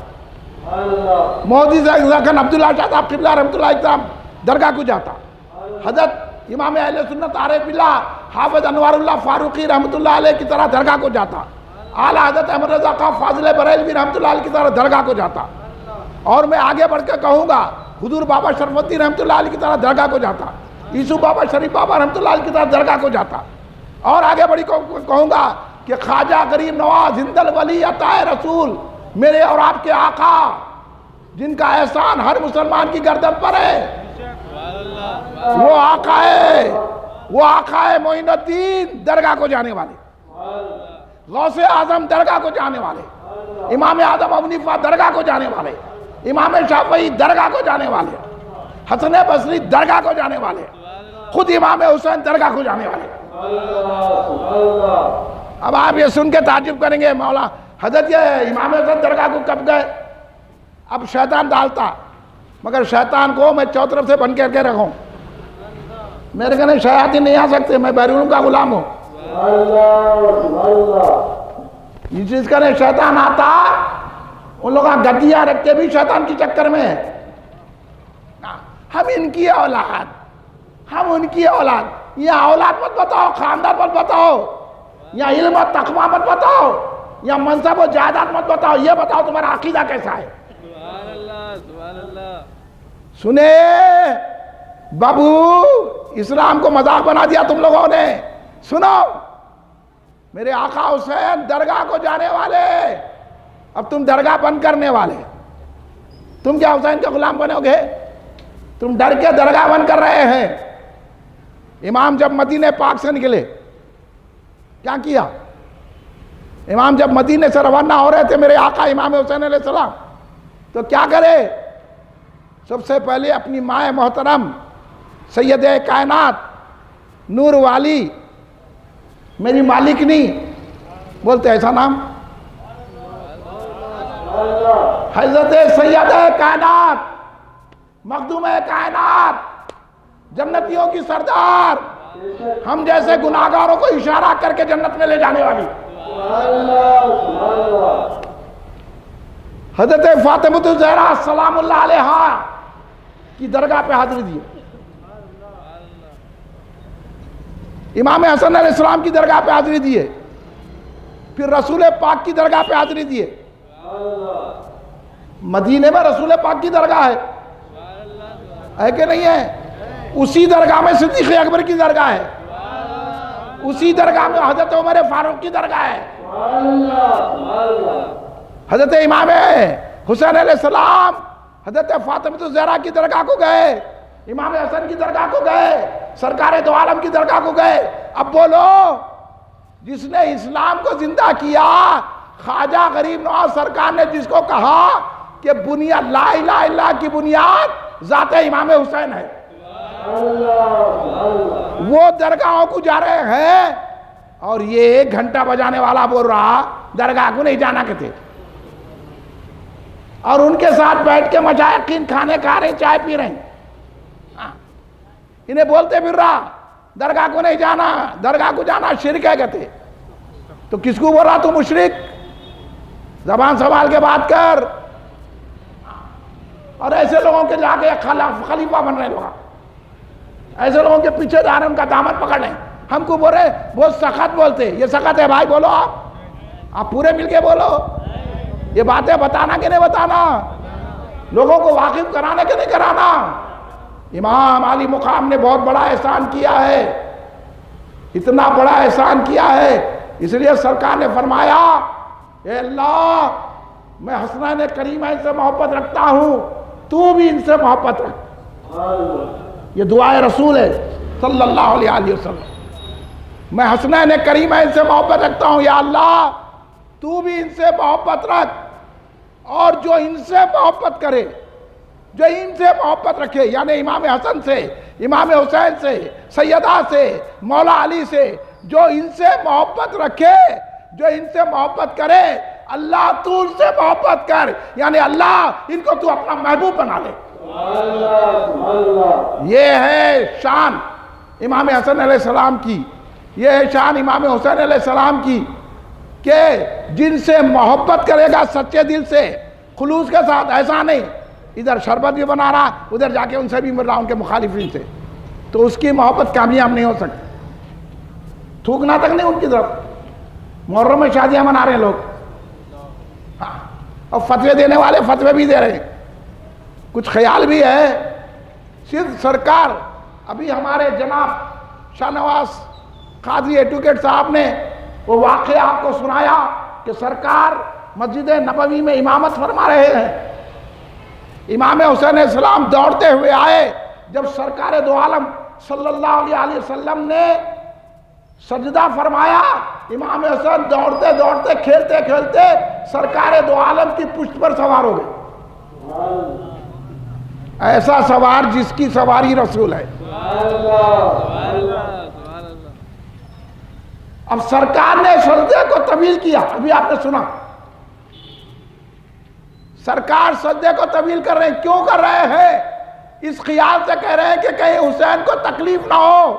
مودی زکن عبداللہ شاہ صاحب قبلہ رحمۃ اللہ علیہ درگاہ کو جاتا. حضرت امام اہل سنت عارف باللہ حافظ انوار اللہ فاروقی رحمۃ اللہ علیہ کی طرح درگاہ کو جاتا. اعلیٰ حضرت احمد رضا خان فاضل بریلوی رحمۃ اللہ علیہ کی طرح درگاہ کو جاتا. اور میں آگے بڑھ کے کہوں گا حضور بابا شرف الدین رحمۃ اللہ علیہ کی طرح درگاہ کو جاتا. یوسف بابا شریف بابا رحمۃ اللہ علیہ کی طرح درگاہ کو جاتا. اور آگے بڑھی کہوں گا کہ خواجہ غریب نواز ہند الولی عطائے رسول میرے اور آپ کے آقا، جن کا احسان ہر مسلمان کی گردن پر ہے، وہ آقا ہے معین الدین درگاہ کو جانے والے، غوث اعظم درگاہ کو جانے والے، امام اعظم ابو حنیفہ درگاہ کو جانے والے، امام شافعی درگاہ کو جانے والے، حسن بصری درگاہ کو جانے والے، خود امام حسین درگاہ کو جانے والے. اب آپ یہ سن کے تعجب کریں گے مولا حضرت یہ امام حسین درگاہ کو کب گئے؟ اب شیطان ڈالتا، مگر شیطان کو میں چوطرف سے بن کر کے رکھوں. میرے کہنے شیاطین نہیں آ سکتے، میں بیرون کا غلام ہوں. یہ چیز کرنے شیطان آتا، ان لوگاں گدیاں رکھ کے بھی شیطان کی چکر میں ہے. ہم ان کی اولاد، ہم ان کی اولاد. یا اولاد مت بتاؤ، خاندان مت بتاؤ، یا علم و تقوی مت بتاؤ، یا منصب و جائیداد مت بتاؤ، یہ بتاؤ تمہارا عقیدہ کیسا ہے. سنے بابو، اسلام کو مذاق بنا دیا تم لوگوں نے. سنو، میرے آقا حسین درگاہ کو جانے والے، اب تم درگاہ بند کرنے والے. تم کیا حسین کے غلام بنو گے؟ تم ڈر کے درگاہ بند کر رہے ہیں. امام جب مدینہ پاک سے نکلے کیا کیا؟ امام جب مدینے سے روانہ ہو رہے تھے میرے آقا امام حسین علیہ السلام، تو کیا کرے؟ سب سے پہلے اپنی ماں محترم سید کائنات نور والی میری مالکنی، بولتے ایسا نام، حضرت سید کائنات مخدوم کائنات جنتیوں کی سردار، ہم جیسے گناہگاروں کو اشارہ کر کے جنت میں لے جانے والی حضرت فاطمہ الزہرا سلام اللہ علیہا کی درگاہ پہ حاضری دیے، امام حسن علیہ السلام کی درگاہ پہ حاضری دیے، پھر رسول پاک کی درگاہ پہ حاضری دیے۔ مدینے میں رسول پاک کی درگاہ ہے کہ نہیں ہے؟ اسی درگاہ میں صدیق اکبر کی درگاہ ہے، اسی درگاہ میں حضرت عمر فاروق کی درگاہ ہے، حضرت امام حسین علیہ السلام حضرت فاطمہ الزہرا کی درگاہ کو گئے، امام حسن کی درگاہ کو گئے، سرکار دو عالم کی درگاہ کو گئے۔ اب بولو، جس نے اسلام کو زندہ کیا، خواجہ غریب نواز سرکار نے جس کو کہا کہ بنیاد لا الہ الا اللہ کی بنیاد ذات امام حسین ہے، وہ درگاہوں کو جا رہے ہیں، اور یہ 1 گھنٹہ بجانے والا بول رہا درگاہ کو نہیں جانا کہتے، اور ان کے ساتھ بیٹھ کے مشائخین کھانے کھا رہے، چائے پی رہے ہیں، انہیں بولتے پھر رہا درگاہ کو نہیں جانا، درگاہ کو جانا شرک ہے کہتے۔ تو کس کو بول رہا تو مشرک؟ زبان سنبھال کے بات کر۔ اور ایسے لوگوں کے جا کے خلیفہ بن رہے لوگ، ایسے لوگوں کے پیچھے جا رہے، ان کا دامن پکڑ لیں، ہم کو بول رہے بہت سخت بولتے، یہ سخت ہے بھائی، بولو آپ پورے مل کے بولو، یہ باتیں بتانا کہ نہیں بتانا، لوگوں کو واقف کرانا کہ نہیں کرانا۔ امام علی مقام نے بہت بڑا احسان کیا ہے، اتنا بڑا احسان کیا ہے، اس لیے سرکار نے فرمایا اے اللہ میں حسنین کریمین سے محبت رکھتا ہوں، تو بھی ان سے محبت رکھ۔ یہ دعائے رسول ہے صلی اللہ علیہ وسلم، میں حسنین کریمین سے محبت رکھتا ہوں، یا اللہ تو بھی ان سے محبت رکھ، اور جو ان سے محبت کرے، جو ان سے محبت رکھے، یعنی امام حسن سے، امام حسین سے، سیدہ سے، مولا علی سے، جو ان سے محبت رکھے، جو ان سے محبت کرے، اللہ تو ان سے محبت کر، یعنی اللہ ان کو تو اپنا محبوب بنا لے۔ یہ ہے شان امام حسن علیہ السلام کی، یہ ہے شان امام حسین علیہ السلام کی، کہ جن سے محبت کرے گا سچے دل سے، خلوص کے ساتھ، ایسا نہیں ادھر شربت بھی بنا رہا، ادھر جا کے ان سے بھی مل رہا، ان کے مخالفین سے، تو اس کی محبت کامیاب نہیں ہو سکتی۔ تھوکنا تک نہیں ان کی طرف۔ محرم میں شادیاں منا رہے ہیں لوگ، اور فتوے دینے والے فتوے بھی دے رہے ہیں، کچھ خیال بھی ہے۔ صرف سرکار، ابھی ہمارے جناب شاہ نواز قادری ایڈوکیٹ صاحب نے وہ واقعہ آپ کو سنایا کہ سرکار مسجد نبوی میں امامت فرما رہے ہیں، امام حسین علیہ السلام دوڑتے ہوئے آئے، جب سرکار دو عالم صلی اللہ علیہ وسلم نے سجدہ فرمایا، امام حسین دوڑتے دوڑتے کھیلتے کھیلتے سرکار دو عالم کی پشت پر سوار ہو گئے، ایسا سوار جس کی سواری رسول ہے۔ اب سرکار نے سجدے کو طویل کیا، ابھی آپ نے سنا، سرکار سجدے کو طویل کر رہے ہیں، کیوں کر رہے ہیں؟ اس خیال سے کہہ رہے ہیں کہ کہیں حسین کو تکلیف نہ ہو۔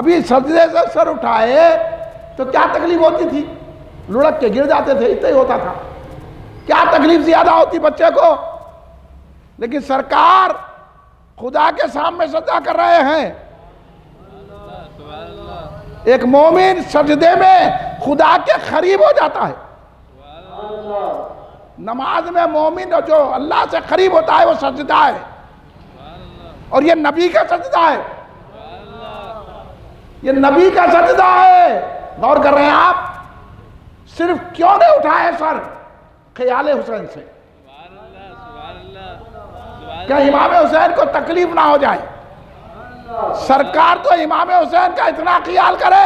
ابھی سجدے سے سر اٹھائے تو کیا تکلیف ہوتی تھی؟ لڑک کے گر جاتے تھے، اتنا ہی ہوتا تھا، کیا تکلیف زیادہ ہوتی بچے کو؟ لیکن سرکار خدا کے سامنے سجدہ کر رہے ہیں۔ ایک مومن سجدے میں خدا کے قریب ہو جاتا ہے، نماز میں مومن جو اللہ سے قریب ہوتا ہے وہ سجدہ ہے، اور یہ نبی کا سجدہ ہے، یہ نبی کا سجدہ ہے۔ غور کر رہے ہیں آپ؟ صرف کیوں نہیں اٹھائے سر؟ خیال حسین سے، کہ امام حسین کو تکلیف نہ ہو جائے۔ سرکار تو امام حسین کا اتنا خیال کرے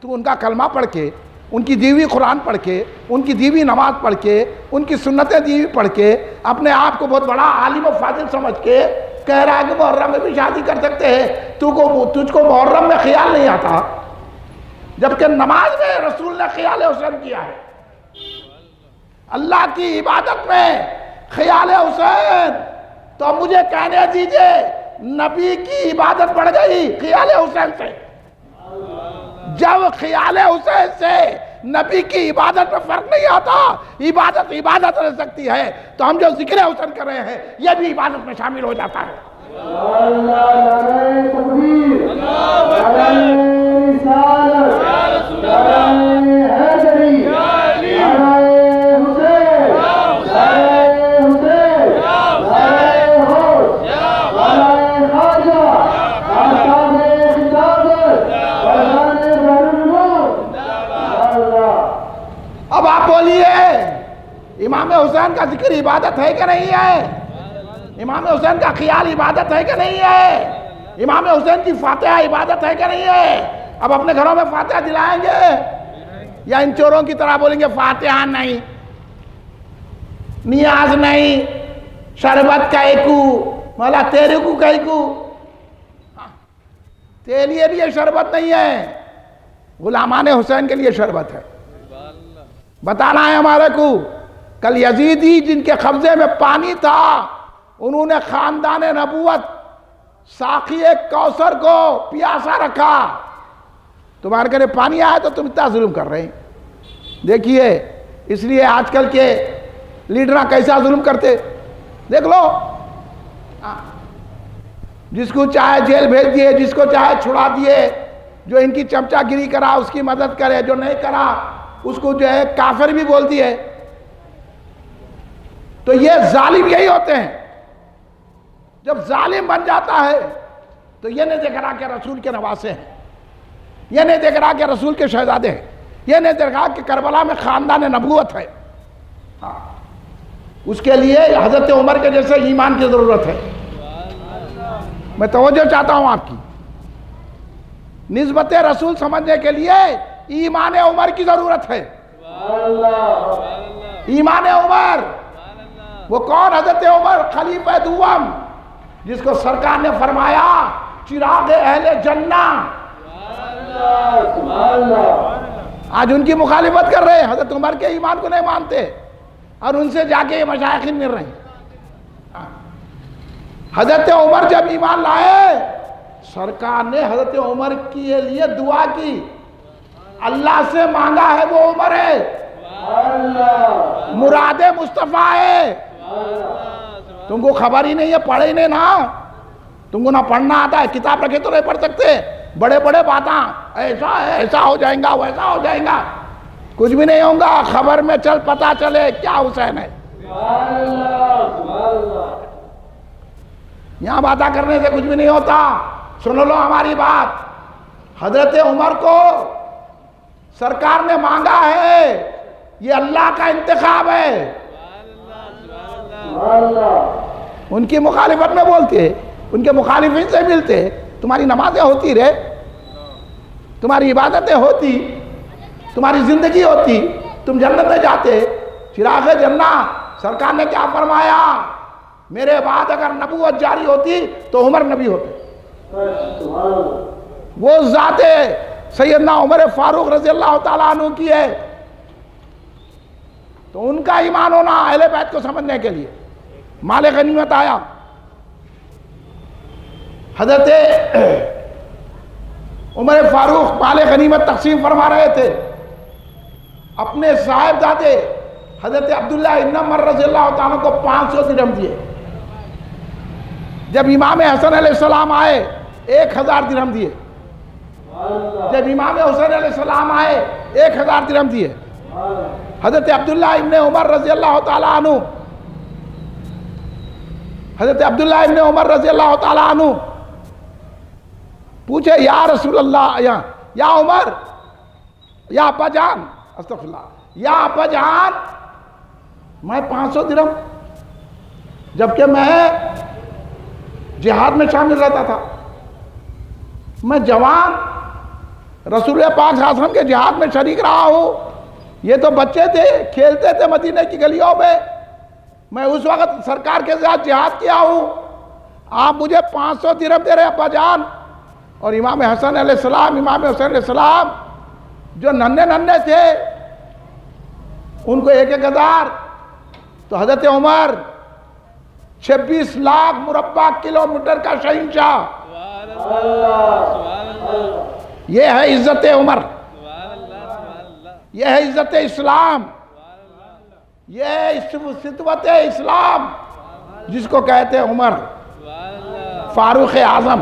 تو ان کا کلمہ پڑھ کے، ان کی دیوی قرآن پڑھ کے، ان کی دیوی نماز پڑھ کے، ان کی سنتیں دیوی پڑھ کے، اپنے آپ کو بہت بڑا عالم و فاضل سمجھ کے کہہ رہا ہے کہ محرم میں بھی شادی کر سکتے ہیں. تجھ کو محرم میں خیال نہیں آتا، جبکہ نماز میں رسول نے خیال حسین کیا ہے. اللہ کی عبادت میں خیال حسین. تو مجھے کہنے دیجئے نبی کی عبادت بڑھ گئی خیال حسین سے. جب خیال حسین سے نبی کی عبادت میں فرق نہیں آتا، عبادت رہ سکتی ہے، تو ہم جو ذکر حسین کر رہے ہیں یہ بھی عبادت میں شامل ہو جاتا ہے. اب آپ بولیے امام حسین کا ذکر عبادت ہے کہ نہیں ہے؟ امام حسین کا خیال عبادت ہے کہ نہیں ہے؟ امام حسین کی فاتحہ عبادت ہے کہ نہیں ہے؟ اب اپنے گھروں میں فاتحہ دلائیں گے یا ان چوروں کی طرح بولیں گے فاتحہ نہیں، نیاز نہیں، شربت کئی کو، مولا تیرے کو کئی کو. تیرے لیے شربت نہیں ہے، غلامان حسین کے لیے شربت ہے. بتانا ہے ہمارے کو. کل یزیدی جن کے قبضے میں پانی تھا، انہوں نے خاندان نبوت ساقی کوثر کو پیاسا رکھا. تمہارے گھر پانی آیا تو تم اتنا ظلم کر رہے ہیں. دیکھیے اس لیے آج کل کے لیڈراں کیسا ظلم کرتے دیکھ لو. جس کو چاہے جیل بھیج دیے، جس کو چاہے چھڑا دیے. جو ان کی چمچا گیری کرا اس کی مدد کرے، جو نہیں کرا اس کو جو ہے کافر بھی بول دیے. تو یہ ظالم یہی ہوتے ہیں. جب ظالم بن جاتا ہے تو یہ نہیں دیکھ رہا کہ رسول کے نواسے ہیں، یہ نہیں دیکھ رہا کہ رسول کے شہزادے ہیں، یہ نہیں دیکھ رہا کہ کربلا میں خاندان نبوت ہے. اس کے لیے حضرت عمر کے جیسے ایمان کی ضرورت ہے. میں توجہ چاہتا ہوں آپ کی. نسبت رسول سمجھنے کے لیے ایمان عمر کی ضرورت ہے. ایمان عمر وہ کون؟ حضرت عمر خلیفہ دوم، جس کو سرکار نے فرمایا چراغ اہل جنہ. آج ان کی مخالفت کر رہے ہیں، حضرت عمر کے ایمان کو نہیں مانتے اور ان سے جا کے یہ مشائخین مل رہے ہیں. حضرت عمر جب ایمان لائے، سرکار نے حضرت عمر کے لیے دعا کی، اللہ سے مانگا ہے وہ عمر ہے، مراد مصطفیٰ ہے. تم کو خبر ہی نہیں ہے، پڑھے ہی نہیں نا. تم کو نہ پڑھنا آتا ہے، کتاب رکھے تو نہیں پڑھ سکتے. بڑے بڑے باتاں ایسا ہے، ایسا ہو جائیں گا، ویسا ہو جائیں گا. کچھ بھی نہیں ہوگا. خبر میں چل پتا چلے کیا حسین ہے. یہاں باتیں کرنے سے کچھ بھی نہیں ہوتا. سن لو ہماری بات. حضرت عمر کو سرکار نے مانگا ہے، یہ اللہ کا انتخاب ہے. ان کی مخالفت میں بولتے، ان کے مخالفین سے ملتے، تمہاری نمازیں ہوتی رہے، تمہاری عبادتیں ہوتی، تمہاری زندگی ہوتی، تم جنت میں جاتے. چراغ جنہ سرکار نے کیا فرمایا؟ میرے بعد اگر نبوت جاری ہوتی تو عمر نبی ہوتے. وہ ذات سیدنا عمر فاروق رضی اللہ تعالیٰ عنہ کی ہے. تو ان کا ایمان ہونا اہل بیت کو سمجھنے کے لیے. مال غنیمت آیا، حضرت عمر فاروق مال غنیمت تقسیم فرما رہے تھے. اپنے صاحبزادے حضرت عبداللہ ابن عمر رضی اللہ تعالیٰ کو 500 درہم دیے. جب امام حسن علیہ السلام آئے 1000 درہم دیے. جب امام حسین علیہ السلام آئے 1000 درہم دیے. حضرت عبداللہ ابن عمر رضی اللہ تعالیٰ عنہ، حضرت عبداللہ ابن عمر رضی اللہ تعالیٰ عنہ پوچھے یا رسول اللہ، یا عمر، یا ابا جان، استغفر اللہ، یا ابا جان، میں 500 درہم، جبکہ میں جہاد میں شامل رہتا تھا، میں جوان رسول پاک صلی اللہ علیہ وسلم کے جہاد میں شریک رہا ہوں. یہ تو بچے تھے, کھیلتے تھے مدینہ کی گلیوں میں اس وقت سرکار کے ساتھ جہاد کیا ہوں. آپ مجھے 500 درہم دے رہے ابا جان. اور امام حسن علیہ السلام, امام حسین علیہ السلام جو ننھے تھے ان کو 1,000. تو حضرت عمر 26 لاکھ مربع کلومیٹر کا شہنشاہ. یہ ہے عزت عمر, یہ ہے عزت اسلام, یہ ہے سطوت اسلام جس کو کہتے ہیں عمر فاروق اعظم.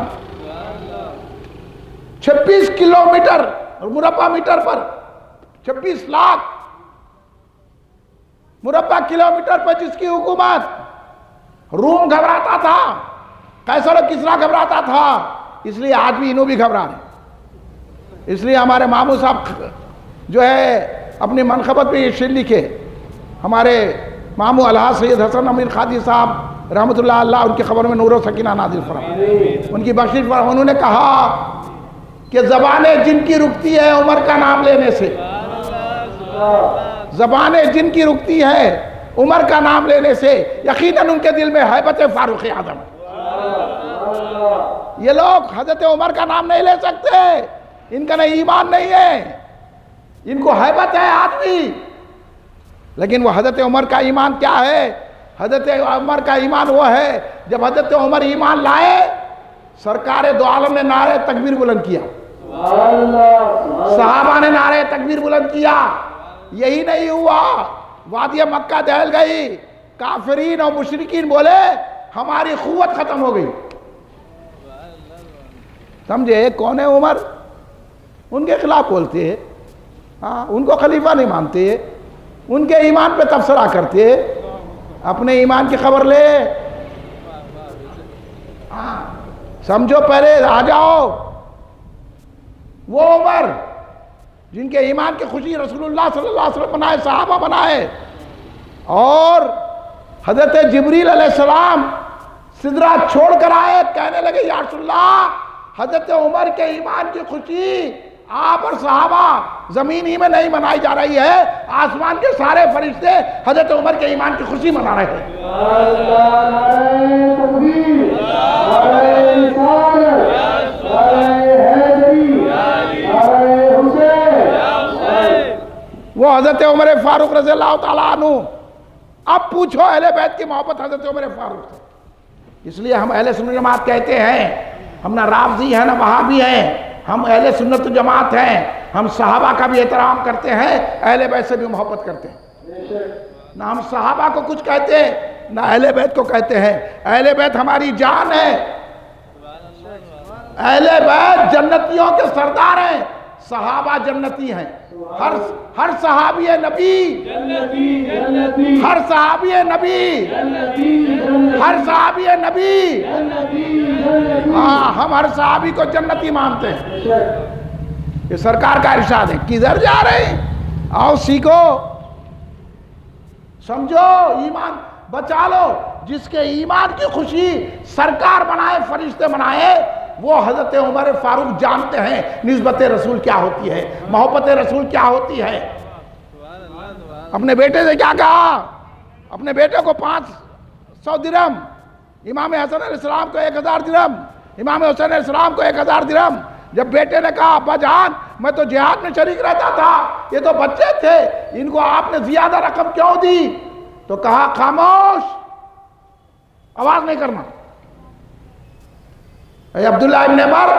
26 کلومیٹر مربع میٹر پر 26 لاکھ مربع کلومیٹر پر جس کی حکومت. روم گھبراتا تھا, قیصر و کسریٰ گھبراتا تھا, اس لیے آج بھی انہوں بھی گھبرا رہے. اس لیے ہمارے ماموں صاحب جو ہے اپنی منقبت پہ یہ شعر لکھے. ہمارے ماموں الحاج سید حسن امین خادی صاحب رحمۃ اللہ ان کی خبر میں نور و سکینہ نازل فرمائے, ان کی بخشش پر. انہوں نے کہا کہ زبانیں جن کی رکتی ہے عمر کا نام لینے سے, زبانیں جن کی رکتی ہے عمر کا نام لینے سے, یقیناً ان کے دل میں ہیبت فاروق اعظم. یہ لوگ حضرت عمر کا نام نہیں لے سکتے, ان کا نہیں ایمان نہیں ہے, ان کو ہیبت ہے آدمی. لیکن وہ حضرت عمر کا ایمان کیا ہے؟ حضرت عمر کا ایمان وہ ہے جب حضرت عمر ایمان لائے, سرکار دو عالم نے نعرہ تکبیر بلند کیا, صحابہ نے نعرہ تکبیر بلند کیا. یہی نہیں ہوا, وادی مکہ دہل گئی, کافرین اور مشرکین بولے ہماری قوت ختم ہو گئی. سمجھے کون ہے عمر؟ ان کے خلاف بولتے ہیں, ہاں ان کو خلیفہ نہیں مانتے, ان کے ایمان پہ تبصرہ کرتے. اپنے ایمان کی خبر لے, سمجھو پہلے آ جاؤ. وہ عمر جن کے ایمان کی خوشی رسول اللہ صلی اللہ علیہ وسلم بنائے, صحابہ بنائے, اور حضرت جبریل علیہ السلام سدرہ چھوڑ کر آئے, کہنے لگے یا رسول اللہ حضرت عمر کے ایمان کی خوشی آپ اور صحابہ زمین ہی میں نہیں منائی جا رہی ہے, آسمان کے سارے فرشتے حضرت عمر کے ایمان کی خوشی منا رہے ہیں. وہ حضرت عمر فاروق رضی اللہ تعالیٰ عنہ. اب پوچھو اہل بیت کی محبت حضرت عمر فاروق سے. اس لیے ہم اہل سنت جماعت کہتے ہیں, ہم نہ رافضی ہیں نہ وہابی ہیں, ہم اہل سنت جماعت ہیں. ہم صحابہ کا بھی احترام کرتے ہیں, اہل بیت سے بھی محبت کرتے ہیں. نہ ہم صحابہ کو کچھ کہتے نہ اہل بیت کو کہتے ہیں. اہل بیت ہماری جان ہے, اہل بیت جنتیوں کے سردار ہیں, صحابہ جنتی ہیں. ہر صحابی نبی, ہر صحابی نبی, ہر صحابی نبی. ہاں ہم ہر صحابی کو جنتی مانتے ہیں. یہ سرکار کا ارشاد ہے. کدھر جا رہے ہیں؟ آؤ سیکھو, سمجھو, ایمان بچا لو. جس کے ایمان کی خوشی سرکار بنائے, فرشتے بنائے, وہ حضرت عمر فاروق جانتے ہیں نسبت رسول کیا ہوتی ہے, محبت رسول کیا ہوتی ہے. اپنے بیٹے سے کیا کہا؟ اپنے بیٹے کو 500 درہم, امام حسن علیہ السلام کو 1000 درہم, امام حسین علیہ السلام کو 1000 درہم. جب بیٹے نے کہا ابا جان میں تو جہاد میں شریک رہتا تھا, یہ تو بچے تھے, ان کو آپ نے زیادہ رقم کیوں دی؟ تو کہا خاموش, آواز نہیں کرنا. اے عبداللہ ابن عمر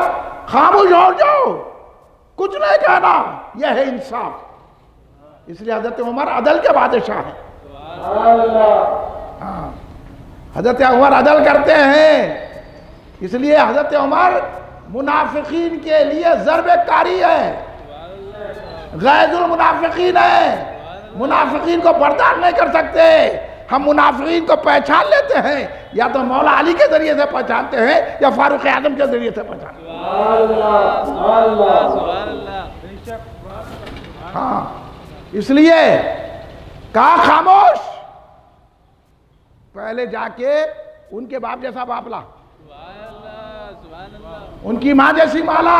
خاموش ہو جاؤ, کچھ نہیں کہنا, یہ ہے انصاف. اس لیے حضرت عمر عدل کے بادشاہ ہیں. حضرت عمر عدل کرتے ہیں. اس لیے حضرت عمر منافقین کے لیے ضرب کاری ہے, غیظ المنافقین ہے. منافقین کو برداشت نہیں کر سکتے. ہم منافقین کو پہچان لیتے ہیں, یا تو مولا علی کے ذریعے سے پہچانتے ہیں یا فاروق اعظم کے ذریعے سے پہچانتے ہیں. ہاں اس لیے کہا خاموش. پہلے جا کے ان کے باپ جیسا باپ لا, ان کی ماں جیسی ماں لا,